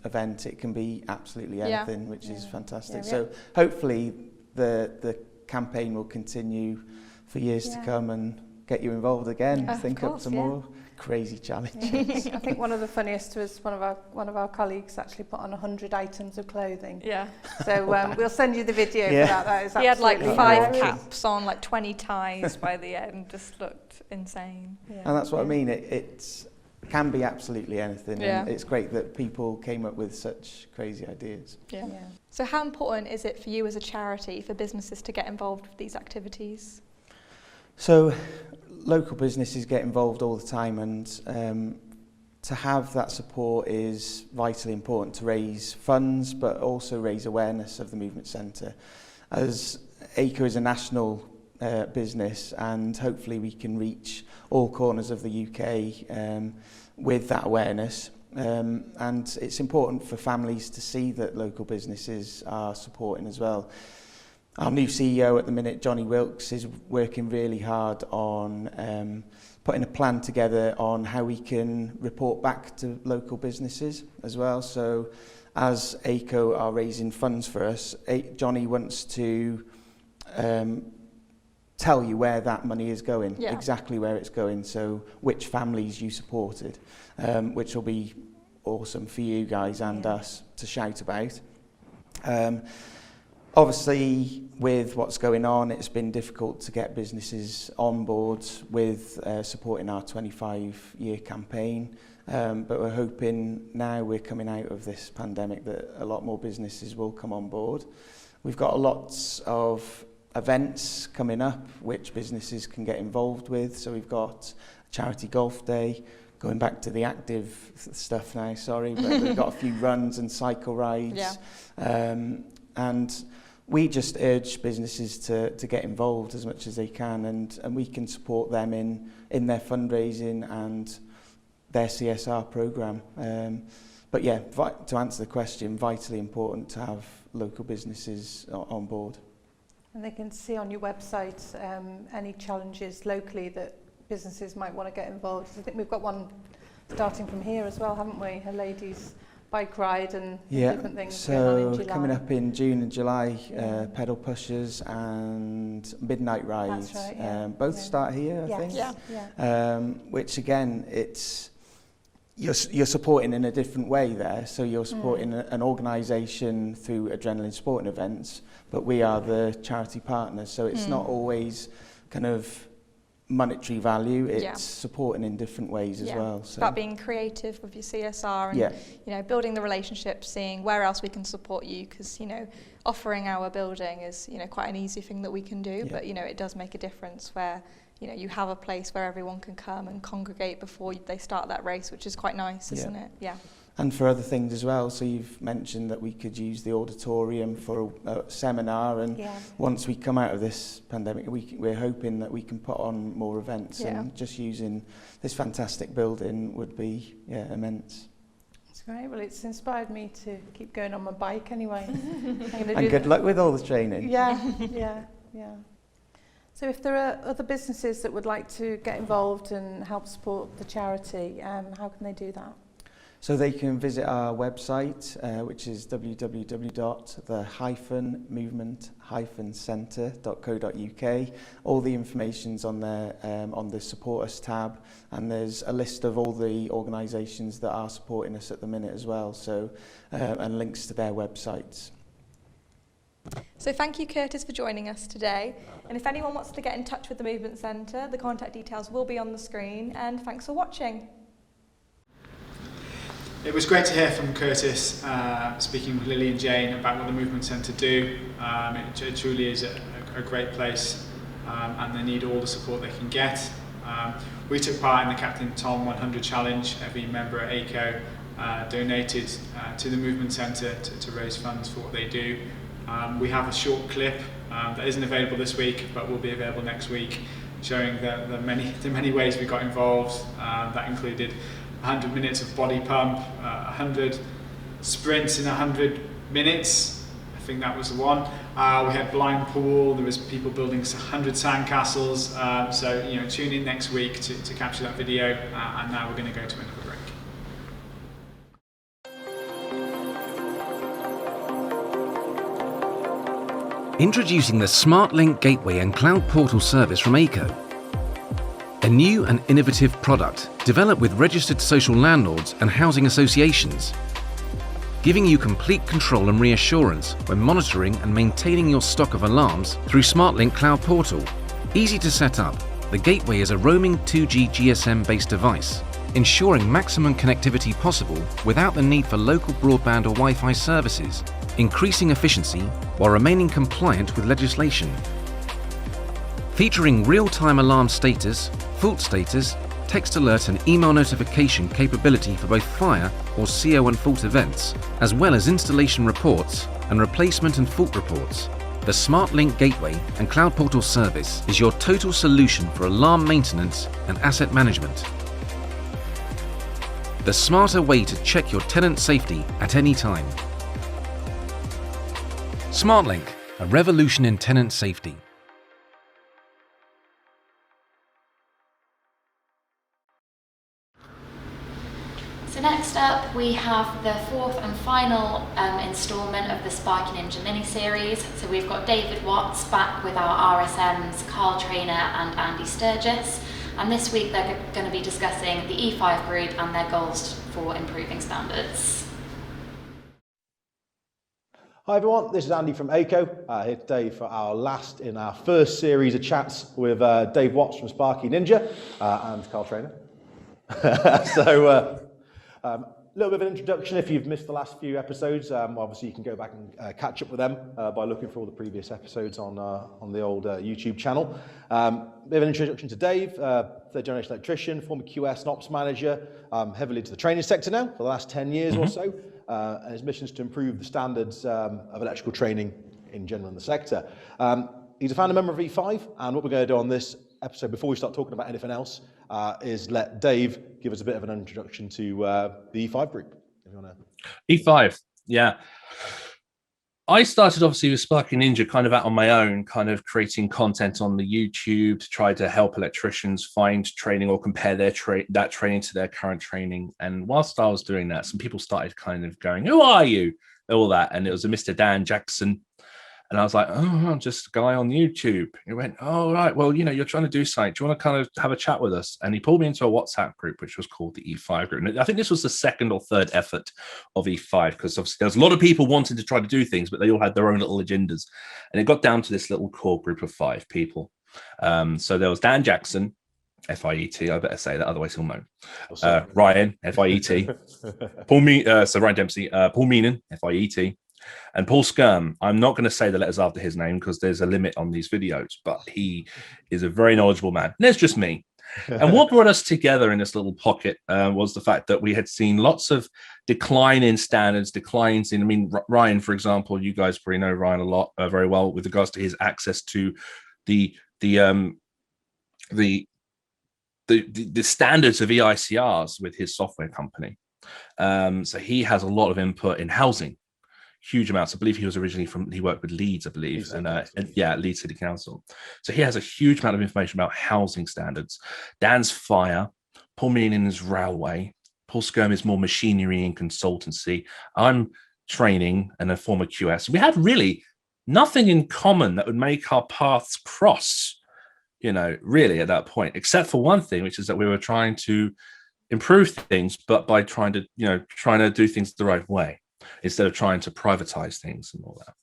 event. It can be absolutely anything, which is fantastic. So hopefully the campaign will continue for years to come and get you involved again. Think up some more crazy challenges. I think one of the funniest was one of our colleagues actually put on 100 items of clothing. Yeah. So we'll send you the video for that. That is he had like 5 hilarious. caps on, like 20 ties by the end. Just looked insane. Yeah. And that's what I mean. It can be absolutely anything. And it's great that people came up with such crazy ideas. Yeah. So how important is it for you as a charity for businesses to get involved with these activities? So local businesses get involved all the time, and to have that support is vitally important to raise funds, but also raise awareness of the Movement Centre. As Aico is a national business, and hopefully we can reach all corners of the UK with that awareness. And it's important for families to see that local businesses are supporting as well. Our new CEO at the minute, Johnny Wilkes, is working really hard on putting a plan together on how we can report back to local businesses as well. So as Aico are raising funds for us, Johnny wants to tell you where that money is going, exactly where it's going, so which families you supported, which will be awesome for you guys and us to shout about. Obviously, with what's going on, it's been difficult to get businesses on board with supporting our 25-year campaign, but we're hoping now we're coming out of this pandemic that a lot more businesses will come on board. We've got lots of events coming up which businesses can get involved with. So we've got Charity Golf Day, going back to the active stuff now, but we've got a few runs and cycle rides. And we just urge businesses to get involved as much as they can, and we can support them in their fundraising and their CSR programme. But yeah, to answer the question, vitally important to have local businesses on board. And they can see on your website any challenges locally that businesses might want to get involved. I think we've got one starting from here as well, haven't we? A ladies' bike ride and different things going on in July. Coming up in June and July, pedal pushers and midnight ride. That's right, both start here, I think. Which again, you're supporting in a different way there. So you're supporting an organisation through adrenaline sporting events, but we are the charity partners. So it's not always kind of monetary value, it's Yeah. supporting in different ways as well. It's So about being creative with your CSR and Yeah. you know, building the relationship, seeing where else we can support you, because you know, offering our building is, you know, quite an easy thing that we can do, but you know, it does make a difference where, you know, you have a place where everyone can come and congregate before they start that race, which is quite nice, isn't it? Yeah. And for other things as well. So you've mentioned that we could use the auditorium for a seminar, and once we come out of this pandemic, we're hoping that we can put on more events, and just using this fantastic building would be immense. That's great. Well, it's inspired me to keep going on my bike anyway. And good luck with all the training. Yeah. So if there are other businesses that would like to get involved and help support the charity, how can they do that? So they can visit our website, which is www.the-movement-centre.co.uk. All the information's on there, on the Support Us tab, and there's a list of all the organisations that are supporting us at the minute as well, so and links to their websites. So thank you, Curtis, for joining us today. And if anyone wants to get in touch with the Movement Centre, the contact details will be on the screen. And thanks for watching. It was great to hear from Curtis speaking with Lily and Jane about what the Movement Centre do. It truly is a great place, and they need all the support they can get. We took part in the Captain Tom 100 Challenge. Every member at Aico donated to the Movement Centre to raise funds for what they do. We have a short clip that isn't available this week, but will be available next week, showing the many ways we got involved. That included 100 minutes of body pump, 100 sprints in 100 minutes. I think that was the one. We had blind pool. There was people building 100 sandcastles. So tune in next week to capture that video. And now we're going to go to another break. Introducing the SmartLink Gateway and Cloud Portal service from Aico. A new and innovative product developed with registered social landlords and housing associations, giving you complete control and reassurance when monitoring and maintaining your stock of alarms through SmartLink Cloud Portal. Easy to set up, the Gateway is a roaming 2G GSM-based device, ensuring maximum connectivity possible without the need for local broadband or Wi-Fi services, increasing efficiency while remaining compliant with legislation. Featuring real-time alarm status, fault status, text alert and email notification capability for both fire or CO and fault events, as well as installation reports and replacement and fault reports. The SmartLink Gateway and Cloud Portal service is your total solution for alarm maintenance and asset management. The smarter way to check your tenant safety at any time. SmartLink, a revolution in tenant safety. So next up we have the fourth and final instalment of the Sparky Ninja mini-series. So we've got David Watts back with our RSMs, Carl Trainer and Andy Sturgess. And this week they're going to be discussing the E5 group and their goals for improving standards. Hi everyone, this is Andy from Aico, here today for our last in our first series of chats with Dave Watts from Sparky Ninja and Carl Trainer. A little bit of an introduction if you've missed the last few episodes. Obviously you can go back and catch up with them by looking for all the previous episodes on the old YouTube channel. Bit of an introduction to Dave, third generation electrician, former QS and ops manager, heavily into the training sector now for the last 10 years or so. And his mission is to improve the standards of electrical training in general in the sector. He's a founder member of E5, and what we're going to do on this episode, before we start talking about anything else, is let Dave give us a bit of an introduction to the E5 group. If you want to. E5, yeah. I started obviously with Sparky Ninja kind of out on my own, kind of creating content on the YouTube to try to help electricians find training or compare their that training to their current training. And whilst I was doing that, some people started kind of going, "Who are you?" All that. And it was a Mr. Dan Jackson. And I was like, "Oh, I'm just a guy on YouTube." He went, "Oh, right. Well, you're trying to do something. Do you want to kind of have a chat with us?" And he pulled me into a WhatsApp group, which was called the E5 group. And I think this was the second or third effort of E5, because obviously there was a lot of people wanting to try to do things, but they all had their own little agendas. And it got down to this little core group of 5 people. So there was Dan Jackson, F-I-E-T. I better say that, otherwise he'll know. Ryan, F-I-E-T. So Ryan Dempsey, Paul Meenan, F-I-E-T. And Paul Skirm. I'm not going to say the letters after his name because there's a limit on these videos, but he is a very knowledgeable man. And there's just me. And what brought us together in this little pocket was the fact that we had seen lots of decline in standards, declines in, I mean, Ryan, for example, you guys probably know Ryan a lot, very well with regards to his access to the standards of EICRs with his software company. So he has a lot of input in housing, huge amounts. I believe he was originally he worked with Leeds, I believe, Leeds City Council. So he has a huge amount of information about housing standards. Dan's fire, Paul Meenan is railway, Paul Skirm is more machinery and consultancy. I'm training and a former QS. We had really nothing in common that would make our paths cross, really at that point, except for one thing, which is that we were trying to improve things, but by trying to do things the right way, instead of trying to privatize things and all that.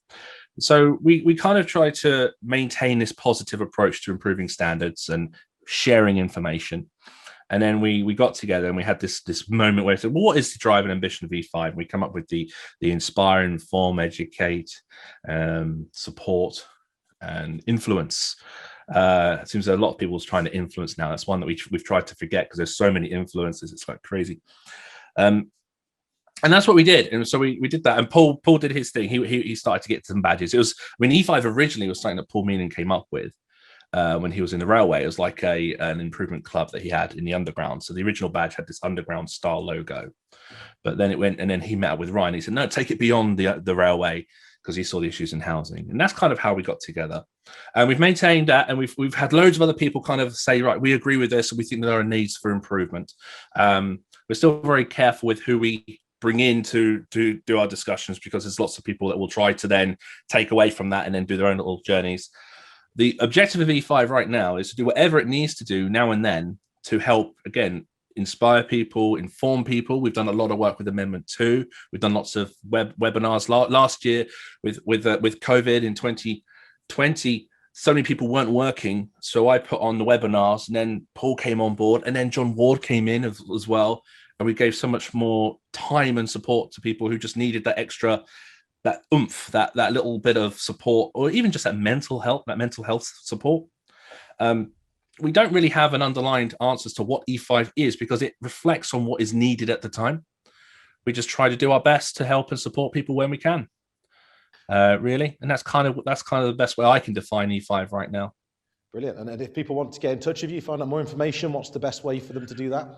So we kind of try to maintain this positive approach to improving standards and sharing information. And then we got together and we had this moment where we said, well, what is the drive and ambition of E5? And we come up with the inspire, inform, educate, support, and influence. It seems that a lot of people's trying to influence now. That's one that we've tried to forget because there's so many influences. It's like crazy. And that's what we did. And so we did that. And Paul did his thing. He started to get some badges. It was, E5 originally was something that Paul Meenan came up with when he was in the railway. It was like an improvement club that he had in the underground. So the original badge had this underground style logo. But then it went, and then he met up with Ryan. He said, no, take it beyond the railway, because he saw the issues in housing. And that's kind of how we got together. And we've maintained that, and we've had loads of other people kind of say, right, we agree with this, and we think there are needs for improvement. We're still very careful with who we bring in to do our discussions, because there's lots of people that will try to then take away from that and then do their own little journeys. The objective of E5 right now is to do whatever it needs to do now and then to help, again, inspire people, inform people. We've done a lot of work with Amendment 2. We've done lots of webinars. Last year with COVID in 2020, so many people weren't working. So I put on the webinars, and then Paul came on board, and then John Ward came in as well. And we gave so much more time and support to people who just needed that extra, that oomph, that little bit of support, or even just that mental health support. We don't really have an underlined answers to what E5 is, because it reflects on what is needed at the time. We just try to do our best to help and support people when we can, really. And that's kind of the best way I can define E5 right now. Brilliant. And if people want to get in touch with you, find out more information, what's the best way for them to do that?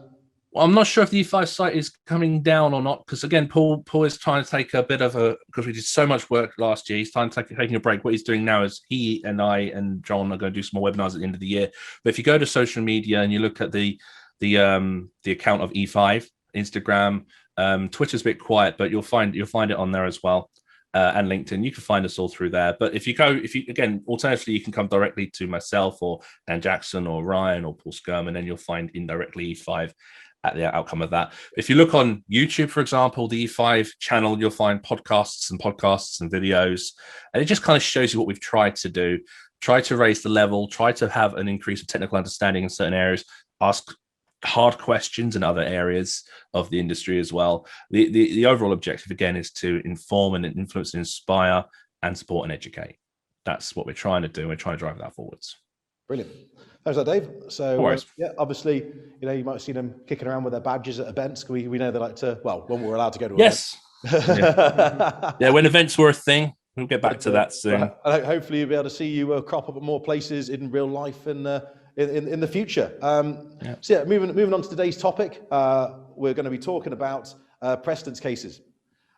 Well, I'm not sure if the E5 site is coming down or not, because again, Paul is trying to take a bit of because we did so much work last year. He's taking a break. What he's doing now is he and I and John are going to do some more webinars at the end of the year. But if you go to social media and you look at the account of E5, Instagram, Twitter's a bit quiet, but you'll find it on there as well. And LinkedIn, you can find us all through there. But alternatively, you can come directly to myself or Dan Jackson or Ryan or Paul Skirm, and then you'll find indirectly E5 at the outcome of that. If you look on YouTube, for example, the E5 channel, you'll find podcasts and videos, and it just kind of shows you what we've tried to do. Try to raise the level, try to have an increase of technical understanding in certain areas, ask hard questions in other areas of the industry as well. The overall objective, again, is to inform and influence and inspire and support and educate. That's what we're trying to do. We're trying to drive that forwards. Brilliant. Thanks for that, Dave. So obviously, you might have seen them kicking around with their badges at events. We know they like to, well, when we're allowed to go to events. Yeah, when events were a thing. We'll get back to that soon. And hopefully you'll be able to see you crop up at more places in real life in the future. So moving on to today's topic, we're going to be talking about precedence cases,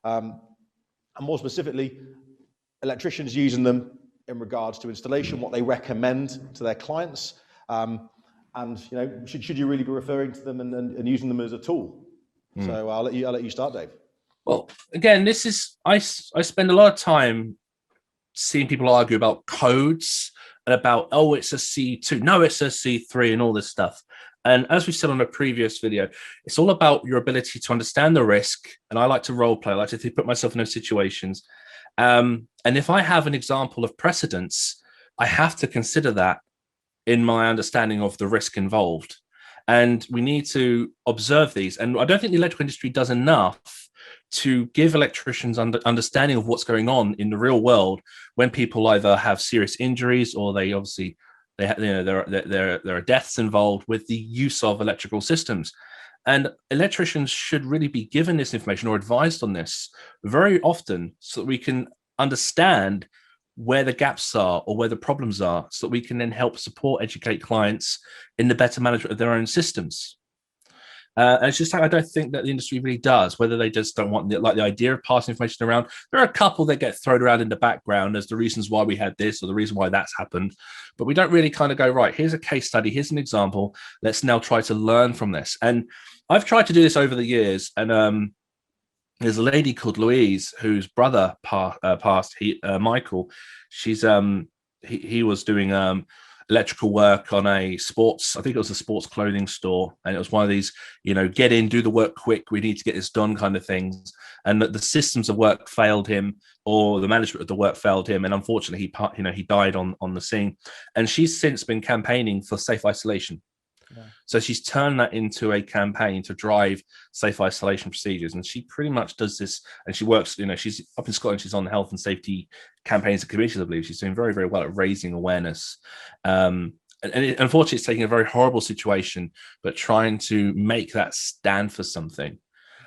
and more specifically, electricians using them in regards to installation, what they recommend to their clients, and should you really be referring to them and using them as a tool? So I'll let you start, Dave. Well, again, I spend a lot of time seeing people argue about codes and about, oh, it's a C2, no, it's a C3, and all this stuff. And as we said on a previous video, it's all about your ability to understand the risk. And I like to role play. I like to put myself in those situations. And if I have an example of precedence, I have to consider that in my understanding of the risk involved. And we need to observe these. And I don't think the electrical industry does enough to give electricians understanding of what's going on in the real world when people either have serious injuries or there are deaths involved with the use of electrical systems. And electricians should really be given this information or advised on this very often so that we can understand where the gaps are or where the problems are, so that we can then help support, educate clients in the better management of their own systems. And it's just like, I don't think that the industry really does, whether they just don't want the idea of passing information around. There are a couple that get thrown around in the background as the reasons why we had this or the reason why that's happened. But we don't really kind of go, right, here's a case study, here's an example. Let's now try to learn from this. And I've tried to do this over the years. And there's a lady called Louise whose brother passed, Michael. He was doing electrical work on I think it was a sports clothing store. And it was one of these, get in, do the work quick, we need to get this done kind of things. And the systems of work failed him, or the management of the work failed him. And unfortunately, he died on the scene. And she's since been campaigning for safe isolation. Yeah. So she's turned that into a campaign to drive safe isolation procedures. And she pretty much does this, and she works, she's up in Scotland, she's on the health and safety campaigns and committees, I believe. She's doing very, very well at raising awareness. Unfortunately, it's taking a very horrible situation, but trying to make that stand for something,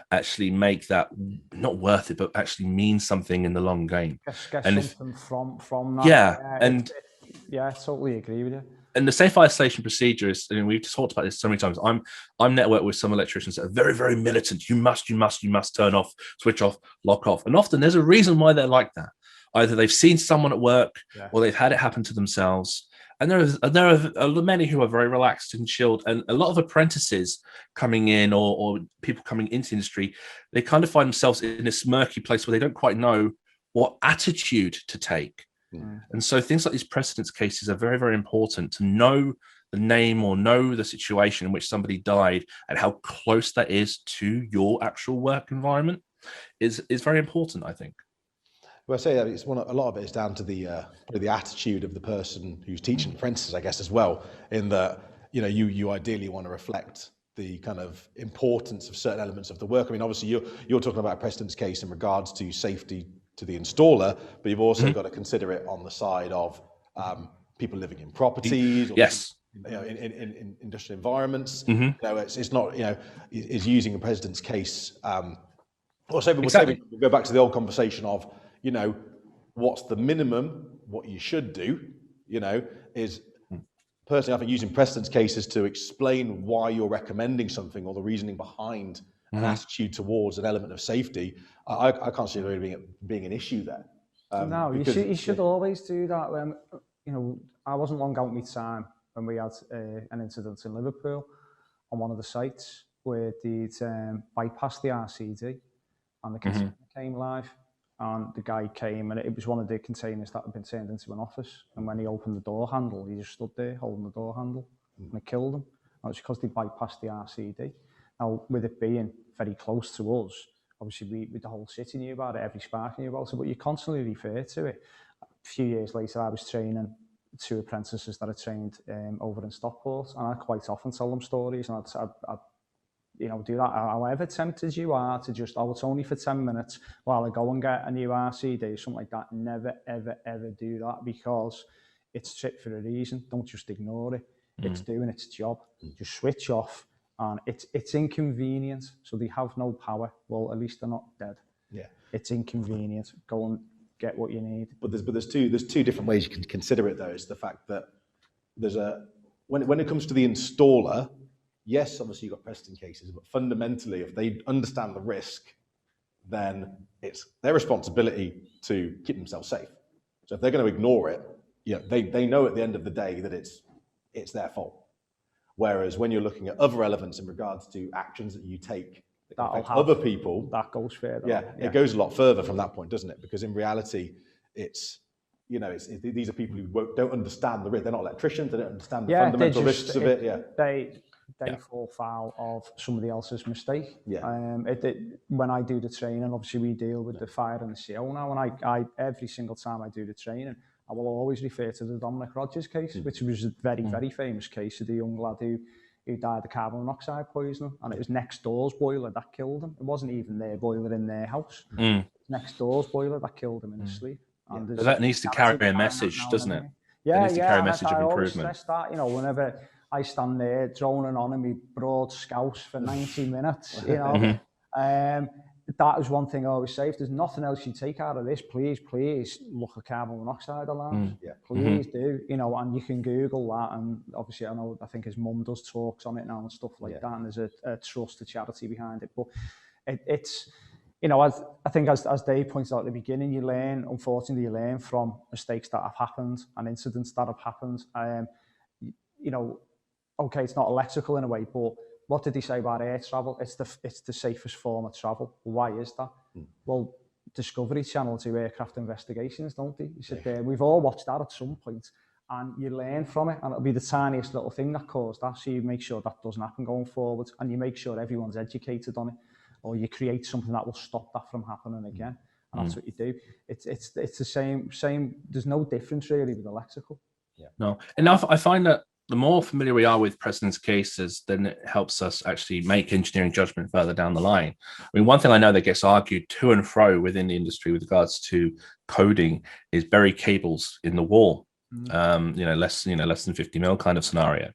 actually make that not worth it, but actually mean something in the long game. Get something from that. Yeah, I totally agree with you. And the safe isolation procedure is, we've talked about this so many times. I'm networked with some electricians that are very, very militant. You must turn off, switch off, lock off. And often there's a reason why they're like that. Either they've seen someone at work, or they've had it happen to themselves. And there are many who are very relaxed and chilled. And a lot of apprentices coming in or people coming into the industry, they kind of find themselves in this murky place where they don't quite know what attitude to take. And so things like these precedence cases are very, very important to know the name or know the situation in which somebody died and how close that is to your actual work environment is very important, I think. Well, I say that a lot of it is down to the attitude of the person who's teaching apprentices, I guess, as well, in that, you ideally want to reflect the kind of importance of certain elements of the work. I mean, obviously you're talking about a precedence case in regards to safety to the installer, but you've also got to consider it on the side of people living in properties, or in industrial environments. It's not, is using a precedence case. We'll go back to the old conversation of, what's the minimum, what you should do, is personally, I think using precedence cases to explain why you're recommending something or the reasoning behind an attitude towards an element of safety, I can't see it really being an issue there. No, you should always do that. I wasn't long out of my time when we had an incident in Liverpool on one of the sites where they'd bypassed the RCD and the container came live. And the guy came, and it was one of the containers that had been turned into an office. And when he opened the door handle, he just stood there holding the door handle, and it killed him. And it's because they bypassed the RCD. Now, with it being very close to us, obviously the whole city knew about it, every Sparky knew about it, but you constantly refer to it. A few years later, I was training 2 apprentices that I trained over in Stockport, and I quite often tell them stories, and I'd do that. However tempted you are to just, it's only for 10 minutes while I go and get a new RCD or something like that, never, ever, ever do that, because it's fit for a reason. Don't just ignore it. It's doing its job. Just switch off. And it's inconvenient, so they have no power. Well, at least they're not dead. Yeah, it's inconvenient. Go and get what you need. But there's two different ways you can consider it, though. It's the fact that when it comes to the installer, yes, obviously you've got precedent cases, but fundamentally, if they understand the risk, then it's their responsibility to keep themselves safe. So if they're going to ignore it, they know at the end of the day that it's their fault. Whereas when you're looking at other elements in regards to actions that you take that affect other people, that goes further. Yeah, it goes a lot further from that point, doesn't it? Because in reality, these are people who don't understand the risk. They're not electricians. They don't understand the fundamental risks of it. Yeah, they fall foul of somebody else's mistake. Yeah. When I do the training, obviously we deal with the fire and the CO now, and I every single time I do the training, I will always refer to the Dominic Rogers case, which was a very, very famous case of the young lad who died of carbon monoxide poisoning, and it was next door's boiler that killed him. It wasn't even their boiler in their house. Next door's boiler that killed him in his sleep. And but that needs to carry a message, doesn't it? Yeah, it needs to carry a message of improvement. I always stress that, you know, whenever I stand there droning on in my broad scouse for 90 minutes, you know, that is one thing I always say. If there's nothing else you take out of this, please look at carbon monoxide alarms. Please do, you know, and you can Google that. And obviously, I think his mum does talks on it now and stuff like that. And there's a trusted charity behind it. But it's, you know, I think as Dave pointed out at the beginning, unfortunately, you learn from mistakes that have happened and incidents that have happened. You know, okay, it's not electrical in a way, but what did he say about air travel? It's the safest form of travel. Why is that? Well, Discovery Channel do aircraft investigations, don't they? He said, we've all watched that at some point, and you learn from it, and it'll be the tiniest little thing that caused that, so you make sure that doesn't happen going forward, and you make sure everyone's educated on it, or you create something that will stop that from happening again, and that's what you do. It's the same. There's no difference really with electrical. No, and I find that the more familiar we are with precedents cases, then it helps us actually make engineering judgment further down the line. I mean, one thing I know that gets argued to and fro within the industry with regards to coding is buried cables in the wall. Less than 50 mil kind of scenario,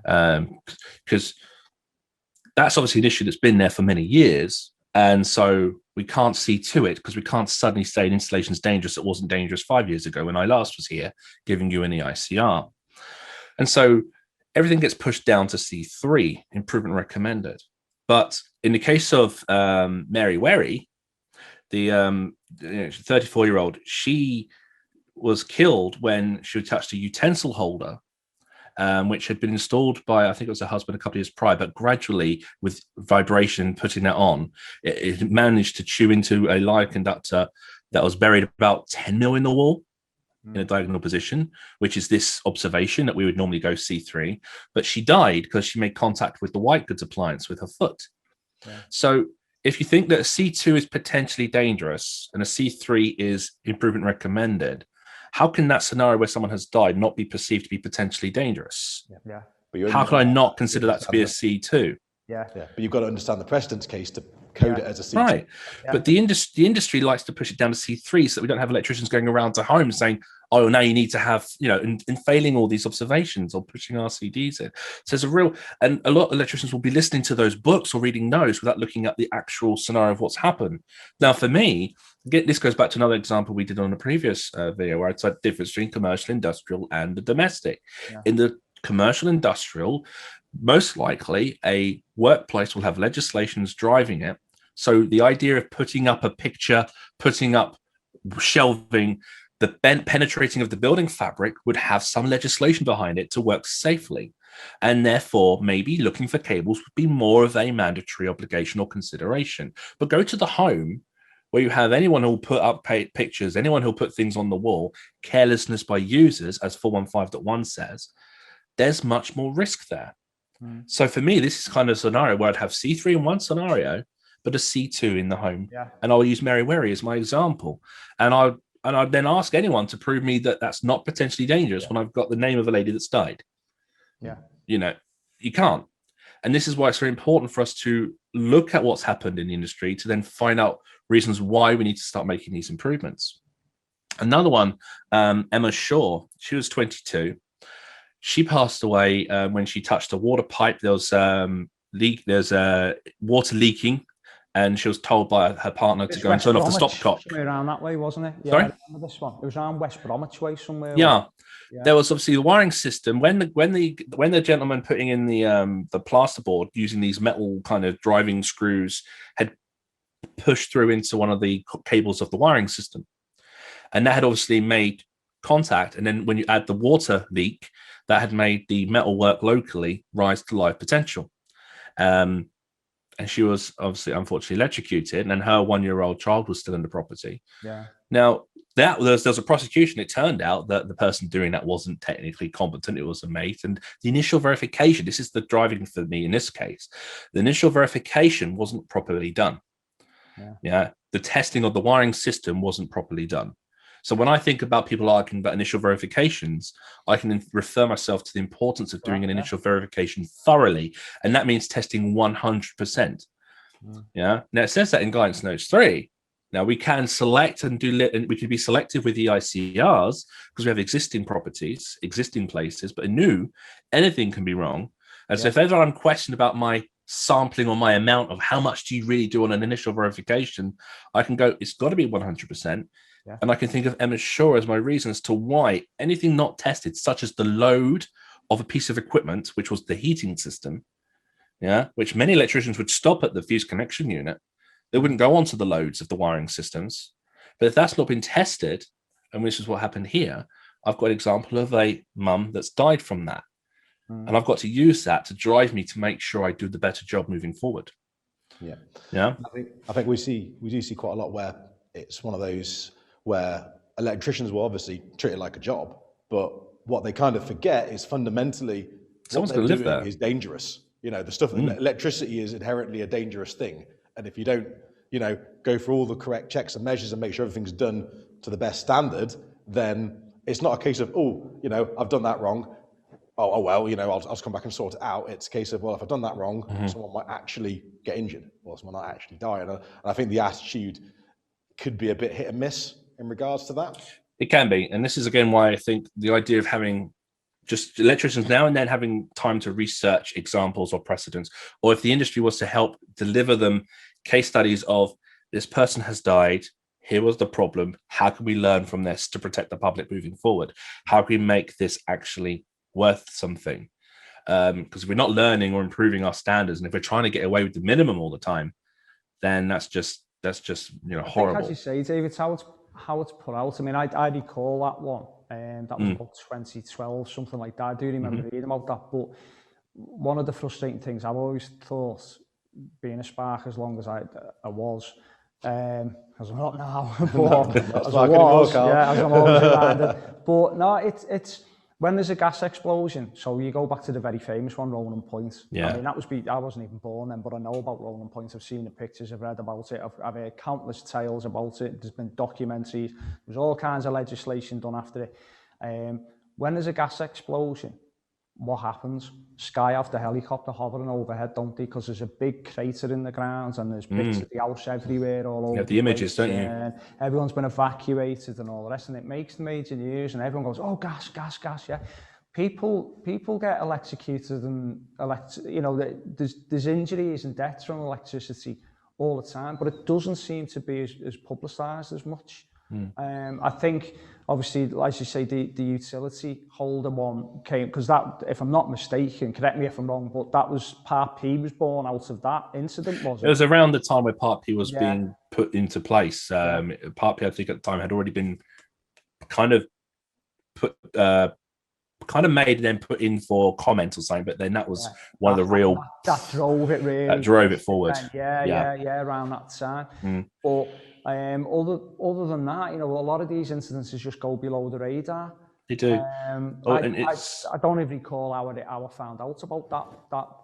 because that's obviously an issue that's been there for many years, and so we can't see to it because we can't suddenly say an installation is dangerous. It wasn't dangerous 5 years ago when I last was here giving you an EICR. And so everything gets pushed down to C3, improvement recommended. But in the case of Mary Werry, the 34-year-old, she was killed when she touched a utensil holder, which had been installed by, I think it was her husband a couple of years prior, but gradually with vibration putting that on, it managed to chew into a live conductor that was buried about 10 mil in the wall, in a diagonal position, which is this observation that we would normally go C3, but she died because she made contact with the white goods appliance with her foot. So if you think that a C2 is potentially dangerous and a C3 is improvement recommended, how can that scenario where someone has died not be perceived to be potentially dangerous? But how can I not consider that to be a C2? But you've got to understand the precedence case to code it as a C2. Right. But the industry likes to push it down to C3 so that we don't have electricians going around to homes saying, oh, now you need to have, in failing all these observations or pushing RCDs in. So there's and a lot of electricians will be listening to those books or reading notes without looking at the actual scenario of what's happened. Now, for me, this goes back to another example we did on a previous video where I said the difference between commercial, industrial, and the domestic. In the commercial industrial, most likely a workplace will have legislations driving it. So the idea of putting up a picture, putting up shelving, the penetrating of the building fabric would have some legislation behind it to work safely. And therefore, maybe looking for cables would be more of a mandatory obligation or consideration. But go to the home where you have anyone who'll put up pictures, anyone who'll put things on the wall, carelessness by users, as 415.1 says, there's much more risk there. So for me, this is kind of a scenario where I'd have C3 in one scenario, but a C2 in the home. And I'll use Mary Werry as my example. And I'd then ask anyone to prove me that that's not potentially dangerous when I've got the name of a lady that's died. You can't. And this is why it's very important for us to look at what's happened in the industry to then find out reasons why we need to start making these improvements. Another one, Emma Shaw, she was 22. She passed away when she touched a water pipe. There was water leaking, and she was told by her partner to go and turn off the stopcock. Somewhere around that way, wasn't it? Sorry? I remember this one. It was around West Bromwich way somewhere. There was obviously the wiring system. When the gentleman putting in the plasterboard using these metal kind of driving screws had pushed through into one of the cables of the wiring system, and that had obviously made contact. And then when you add the water leak, that had made the metal work locally rise to live potential. And she was obviously, unfortunately, electrocuted, and her 1-year-old child was still in the property. Now, there was a prosecution. It turned out that the person doing that wasn't technically competent. It was a mate. And the initial verification, this is the driving for me in this case, the initial verification wasn't properly done. The testing of the wiring system wasn't properly done. So when I think about people arguing about initial verifications, I can refer myself to the importance of doing an initial verification thoroughly. And that means testing 100%. Yeah. Now it says that in guidance notes 3. Now we can select and and we can be selective with the ICRs because we have existing properties, existing places, but anew, anything can be wrong. And so if ever I'm questioned about my sampling or my amount of how much do you really do on an initial verification, I can go, it's got to be 100%. Yeah. And I can think of Emma Shaw as my reason as to why anything not tested, such as the load of a piece of equipment, which was the heating system, which many electricians would stop at the fuse connection unit. They wouldn't go onto the loads of the wiring systems. But if that's not been tested, and which is what happened here, I've got an example of a mum that's died from that. And I've got to use that to drive me to make sure I do the better job moving forward. Yeah. Yeah. I think we do see quite a lot where it's one of those where electricians will obviously treat it like a job, but what they kind of forget is fundamentally someone's going to live there is dangerous. You know, the stuff electricity is inherently a dangerous thing. And if you don't, go through all the correct checks and measures and make sure everything's done to the best standard, then it's not a case of, I've done that wrong. Oh well, I'll just come back and sort it out. It's a case of, well, if I've done that wrong, someone might actually get injured or someone might actually die. And I think the attitude could be a bit hit and miss in regards to that. It can be. And this is, again, why I think the idea of having just electricians now and then having time to research examples or precedents, or if the industry was to help deliver them case studies of this person has died, here was the problem, how can we learn from this to protect the public moving forward? How can we make this actually worth something? Because if we're not learning or improving our standards, and if we're trying to get away with the minimum all the time, then that's just horrible. As you say, David, how it's put out. I mean, I recall that one, and that was about 2012, something like that. I do remember reading about that. But one of the frustrating things I've always thought, being a Spark as long as I was, as I'm not now, but as I was, as I'm always reminded. But no, it's when there's a gas explosion. So you go back to the very famous one, Roland Point. Yeah. I mean, I wasn't even born then, but I know about Roland Point. I've seen the pictures, I've read about it, I've heard countless tales about it. There's been documentaries. There's all kinds of legislation done after it. When there's a gas explosion, what happens? Sky have the helicopter hovering overhead, don't they? Because there's a big crater in the ground and there's bits of the house everywhere all over. You have the images, don't you? And everyone's been evacuated and all the rest, and it makes the major news, and everyone goes, "Oh, gas, yeah." People get electrocuted and there's injuries and deaths from electricity all the time, but it doesn't seem to be as publicised as much. I think, obviously, as you say, the utility holder one came, because that, if I'm not mistaken, correct me if I'm wrong, but that was Part P was born out of that incident, was it? It was around the time where Part P was being put into place. Part P, I think, at the time had already been kind of made and then put in for comment or something, but then that was one of the real... That drove it, really. That drove it forward. Around that time. But other than that, a lot of these incidences just go below the radar. They do. I don't even recall how I found out about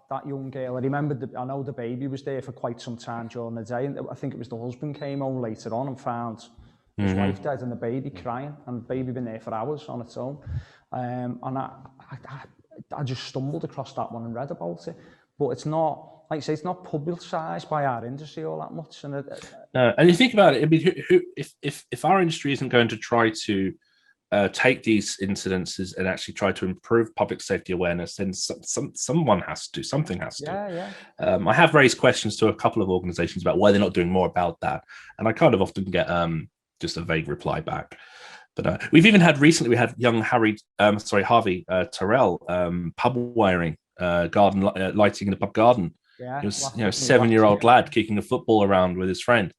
that young girl. I remember, I know the baby was there for quite some time during the day, and I think it was the husband came home later on and found his wife dead and the baby crying, and the baby been there for hours on its own. And I just stumbled across that one and read about it, but it's not, like you say, it's not publicised by our industry all that much. And and you think about it, I mean, if our industry isn't going to try to take these incidences and actually try to improve public safety awareness, then someone has to, something has to. I have raised questions to a couple of organisations about why they're not doing more about that, and I kind of often get just a vague reply back. But we've even had recently, we had young Harvey Terrell, pub wiring, garden lighting in the pub garden. He was, 7-year-old lad kicking a football around with his friend.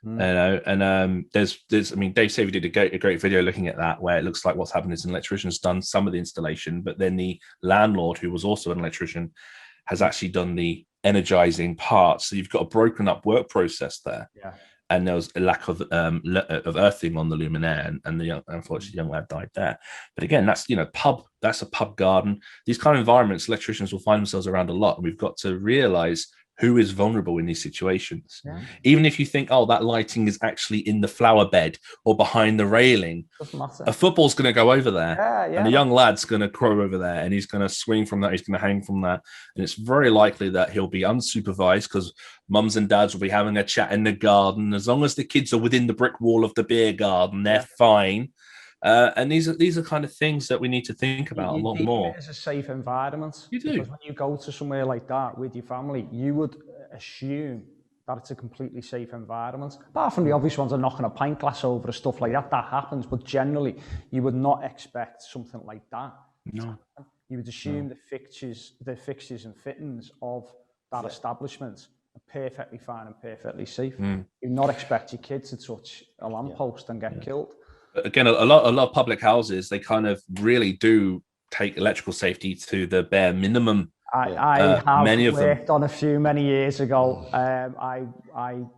There's I mean, Dave Savey did a great video looking at that, where it looks like what's happened is an electrician's done some of the installation, but then the landlord, who was also an electrician, has actually done the energizing part. So you've got a broken up work process there. And there was a lack of earthing on the luminaire, and the unfortunately young lad died there. But again, that's that's a pub garden. These kind of environments, electricians will find themselves around a lot, and we've got to realise who is vulnerable in these situations. Yeah. Even if you think, oh, that lighting is actually in the flower bed or behind the railing, doesn't matter. A football's going to go over there, and a young lad's going to crow over there, and he's going to swing from that, he's going to hang from that, and it's very likely that he'll be unsupervised because mums and dads will be having a chat in the garden. As long as the kids are within the brick wall of the beer garden, they're fine. And these are kind of things that we need to think about a lot more. It's a safe environment. You do. Because when you go to somewhere like that with your family, you would assume that it's a completely safe environment. Apart from the obvious ones are knocking a pint glass over and stuff like that, that happens. But generally, you would not expect something like that. No. You would assume the fixtures and fittings of that establishment are perfectly fine and perfectly safe. You would not expect your kids to touch a lamppost and get killed. Again, a lot of public houses, they kind of really do take electrical safety to the bare minimum. I have many of worked them. on a few many years ago. I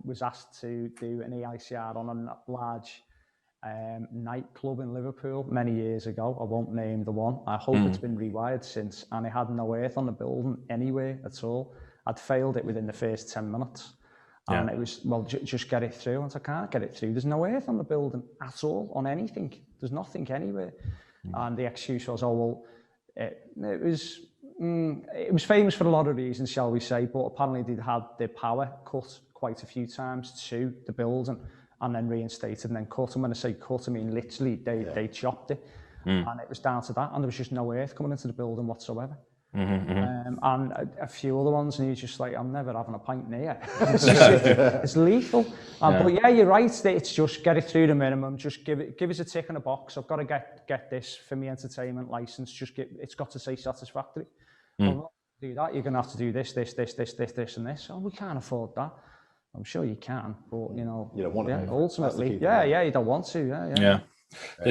was asked to do an EICR on a large nightclub in Liverpool many years ago. I won't name the one. I hope it's been rewired since, and it had no earth on the building anywhere at all. I'd failed it within the first 10 minutes. And it was, well, just get it through. And I can't get it through. There's no earth on the building at all, on anything. There's nothing anywhere. And the excuse was, oh, well, it was famous for a lot of reasons, shall we say, but apparently they'd had their power cut quite a few times to the building and then reinstated and then cut. And when I say cut, I mean literally they chopped it. And it was down to that. And there was just no earth coming into the building whatsoever. And a few other ones, and you're just like, I'm never having a pint near. It's lethal. But yeah, you're right. It's just get it through the minimum. Just give us a tick in a box. I've got to get this for my entertainment license. It's got to say satisfactory. Well, do that. You're going to have to do this, and this. Oh, we can't afford that. I'm sure you can, but you don't want to. Ultimately, you don't want to. Yeah.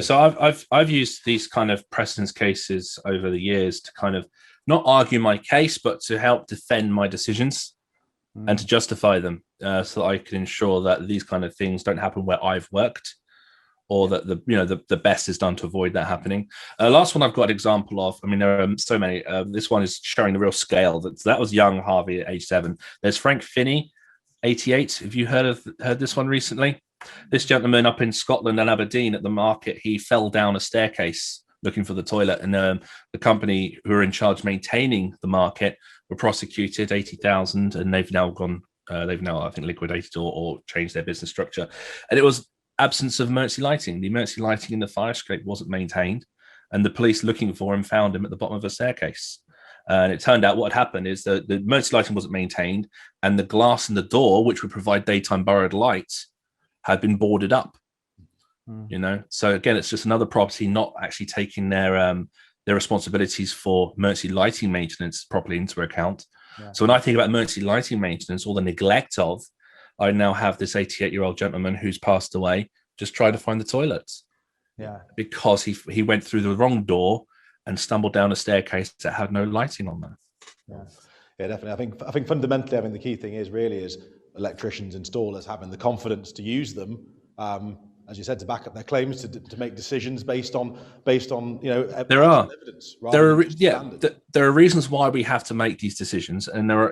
So I've used these kind of precedence cases over the years to kind of not argue my case, but to help defend my decisions and to justify them, so that I can ensure that these kind of things don't happen where I've worked, or that the best is done to avoid that happening. Last one I've got an example of. I mean, there are so many. This one is showing the real scale. That was young Harvey at age 7. There's Frank Finney, 88. Have you heard this one recently? This gentleman up in Scotland and Aberdeen at the market, he fell down a staircase looking for the toilet, and the company who are in charge maintaining the market were prosecuted, 80,000, and they've now I think liquidated or changed their business structure. And it was absence of emergency lighting. The emergency lighting in the fire escape wasn't maintained, and the police looking for him found him at the bottom of a staircase. And it turned out what had happened is that the emergency lighting wasn't maintained, and the glass in the door, which would provide daytime borrowed light, had been boarded up. So again, it's just another property not actually taking their responsibilities for emergency lighting maintenance properly into account. So when I think about emergency lighting maintenance or the neglect of, I now have this 88-year-old gentleman who's passed away just trying to find the toilets, because he went through the wrong door and stumbled down a staircase that had no lighting on there. Yeah, definitely. I think fundamentally, the key thing is electricians, installers having the confidence to use them, as you said, to back up their claims, to make decisions based on evidence. There are reasons why we have to make these decisions, and there are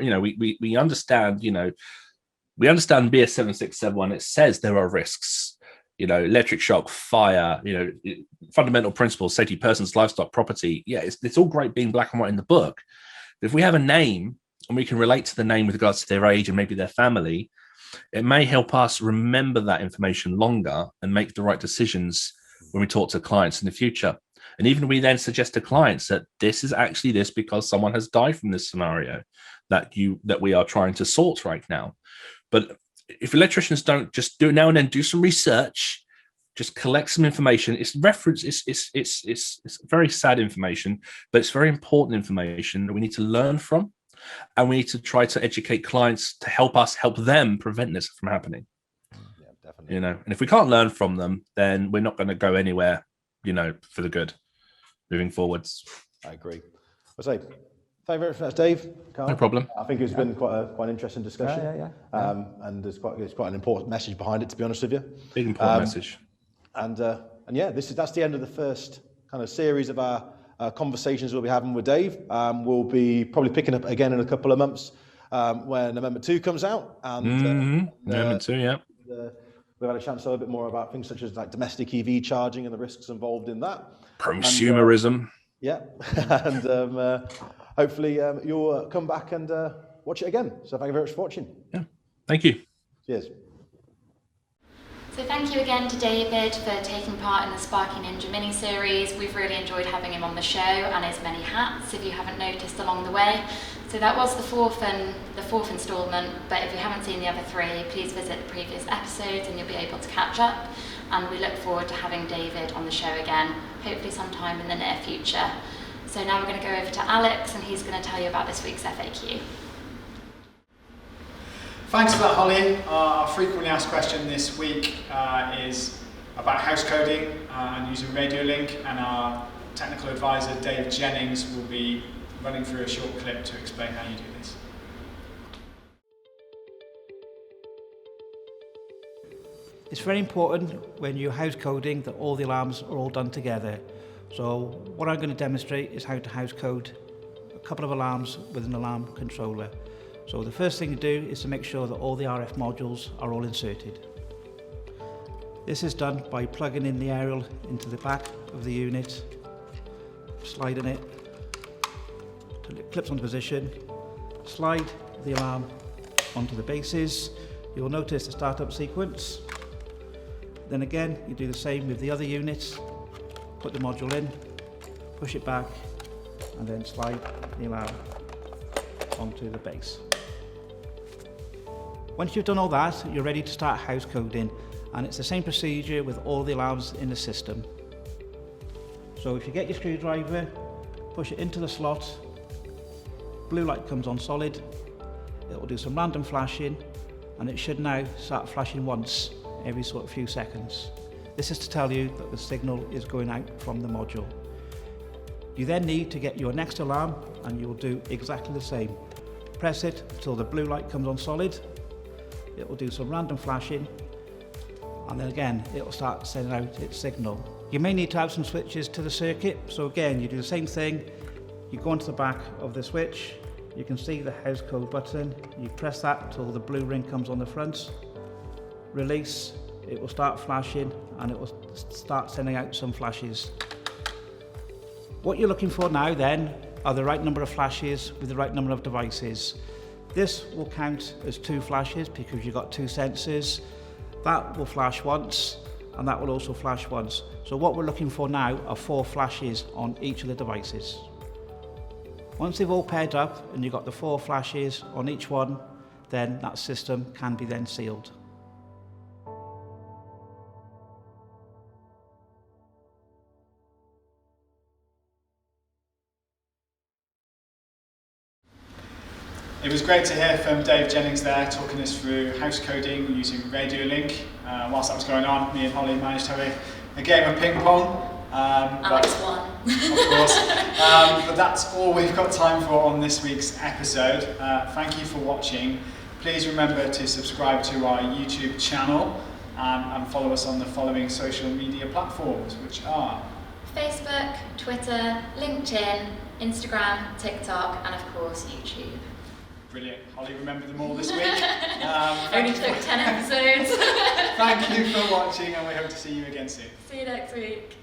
we understand BS 7671. It says there are risks. Electric shock, fire. Fundamental principles: safety, persons, livestock, property. Yeah, it's all great being black and white in the book. But if we have a name and we can relate to the name with regards to their age and maybe their family, it may help us remember that information longer and make the right decisions when we talk to clients in the future. And even we then suggest to clients that this is actually this because someone has died from this scenario that we are trying to sort right now. But if electricians don't just do it now and then, do some research, just collect some information. It's very sad information, but it's very important information that we need to learn from. And we need to try to educate clients to help them prevent this from happening. Yeah, definitely. And if we can't learn from them, then we're not going to go anywhere, for the good moving forwards. I agree. Thank you very much, Dave. Carl. No problem. I think it's been quite an interesting discussion. And there's quite an important message behind it, to be honest with you. Big important message. And that's the end of the first kind of series of our conversations we'll be having with Dave. We'll be probably picking up again in a couple of months when Amendment 2 comes out. And Amendment 2, yeah. We've had a chance to know a bit more about things such as like domestic EV charging and the risks involved in that. Prosumerism. And hopefully you'll come back and watch it again. So thank you very much for watching. Yeah, thank you. Cheers. So thank you again to David for taking part in the Sparky Ninja mini-series. We've really enjoyed having him on the show and his many hats, if you haven't noticed along the way. So that was the fourth instalment, but if you haven't seen the other three, please visit the previous episodes and you'll be able to catch up. And we look forward to having David on the show again, hopefully sometime in the near future. So now we're going to go over to Alex and he's going to tell you about this week's FAQ. Thanks for that, Holly. Our frequently asked question this week is about house coding and using Radiolink, and our technical advisor Dave Jennings will be running through a short clip to explain how you do this. It's very important when you're house coding that all the alarms are all done together. So what I'm going to demonstrate is how to house code a couple of alarms with an alarm controller. So the first thing to do is to make sure that all the RF modules are all inserted. This is done by plugging in the aerial into the back of the unit, sliding it till it clips onto position, slide the alarm onto the bases. You'll notice the startup sequence. Then again, you do the same with the other units. Put the module in, push it back, and then slide the alarm onto the base. Once you've done all that, you're ready to start house coding, and it's the same procedure with all the alarms in the system. So if you get your screwdriver, push it into the slot, blue light comes on solid, it will do some random flashing, and it should now start flashing once every sort of few seconds. This is to tell you that the signal is going out from the module. You then need to get your next alarm, and you will do exactly the same. Press it until the blue light comes on solid, it will do some random flashing, and then again it will start sending out its signal. You may need to add some switches to the circuit, so again you do the same thing. You go onto the back of the switch, you can see the house code button, you press that until the blue ring comes on the front, release, it will start flashing and it will start sending out some flashes. What you're looking for now then are the right number of flashes with the right number of devices. This will count as 2 flashes because you've got 2 sensors. That will flash once and that will also flash once. So what we're looking for now are 4 flashes on each of the devices. Once they've all paired up and you've got the 4 flashes on each one, then that system can be then sealed. It was great to hear from Dave Jennings there, talking us through house coding using Radiolink. Whilst that was going on, me and Holly managed to have a game of ping pong. Alex won. Of course. But that's all we've got time for on this week's episode. Thank you for watching. Please remember to subscribe to our YouTube channel and follow us on the following social media platforms, which are Facebook, Twitter, LinkedIn, Instagram, TikTok, and of course YouTube. Brilliant. Holly remembered them all this week. Only took 10 episodes. Thank you for watching, and we hope to see you again soon. See you next week.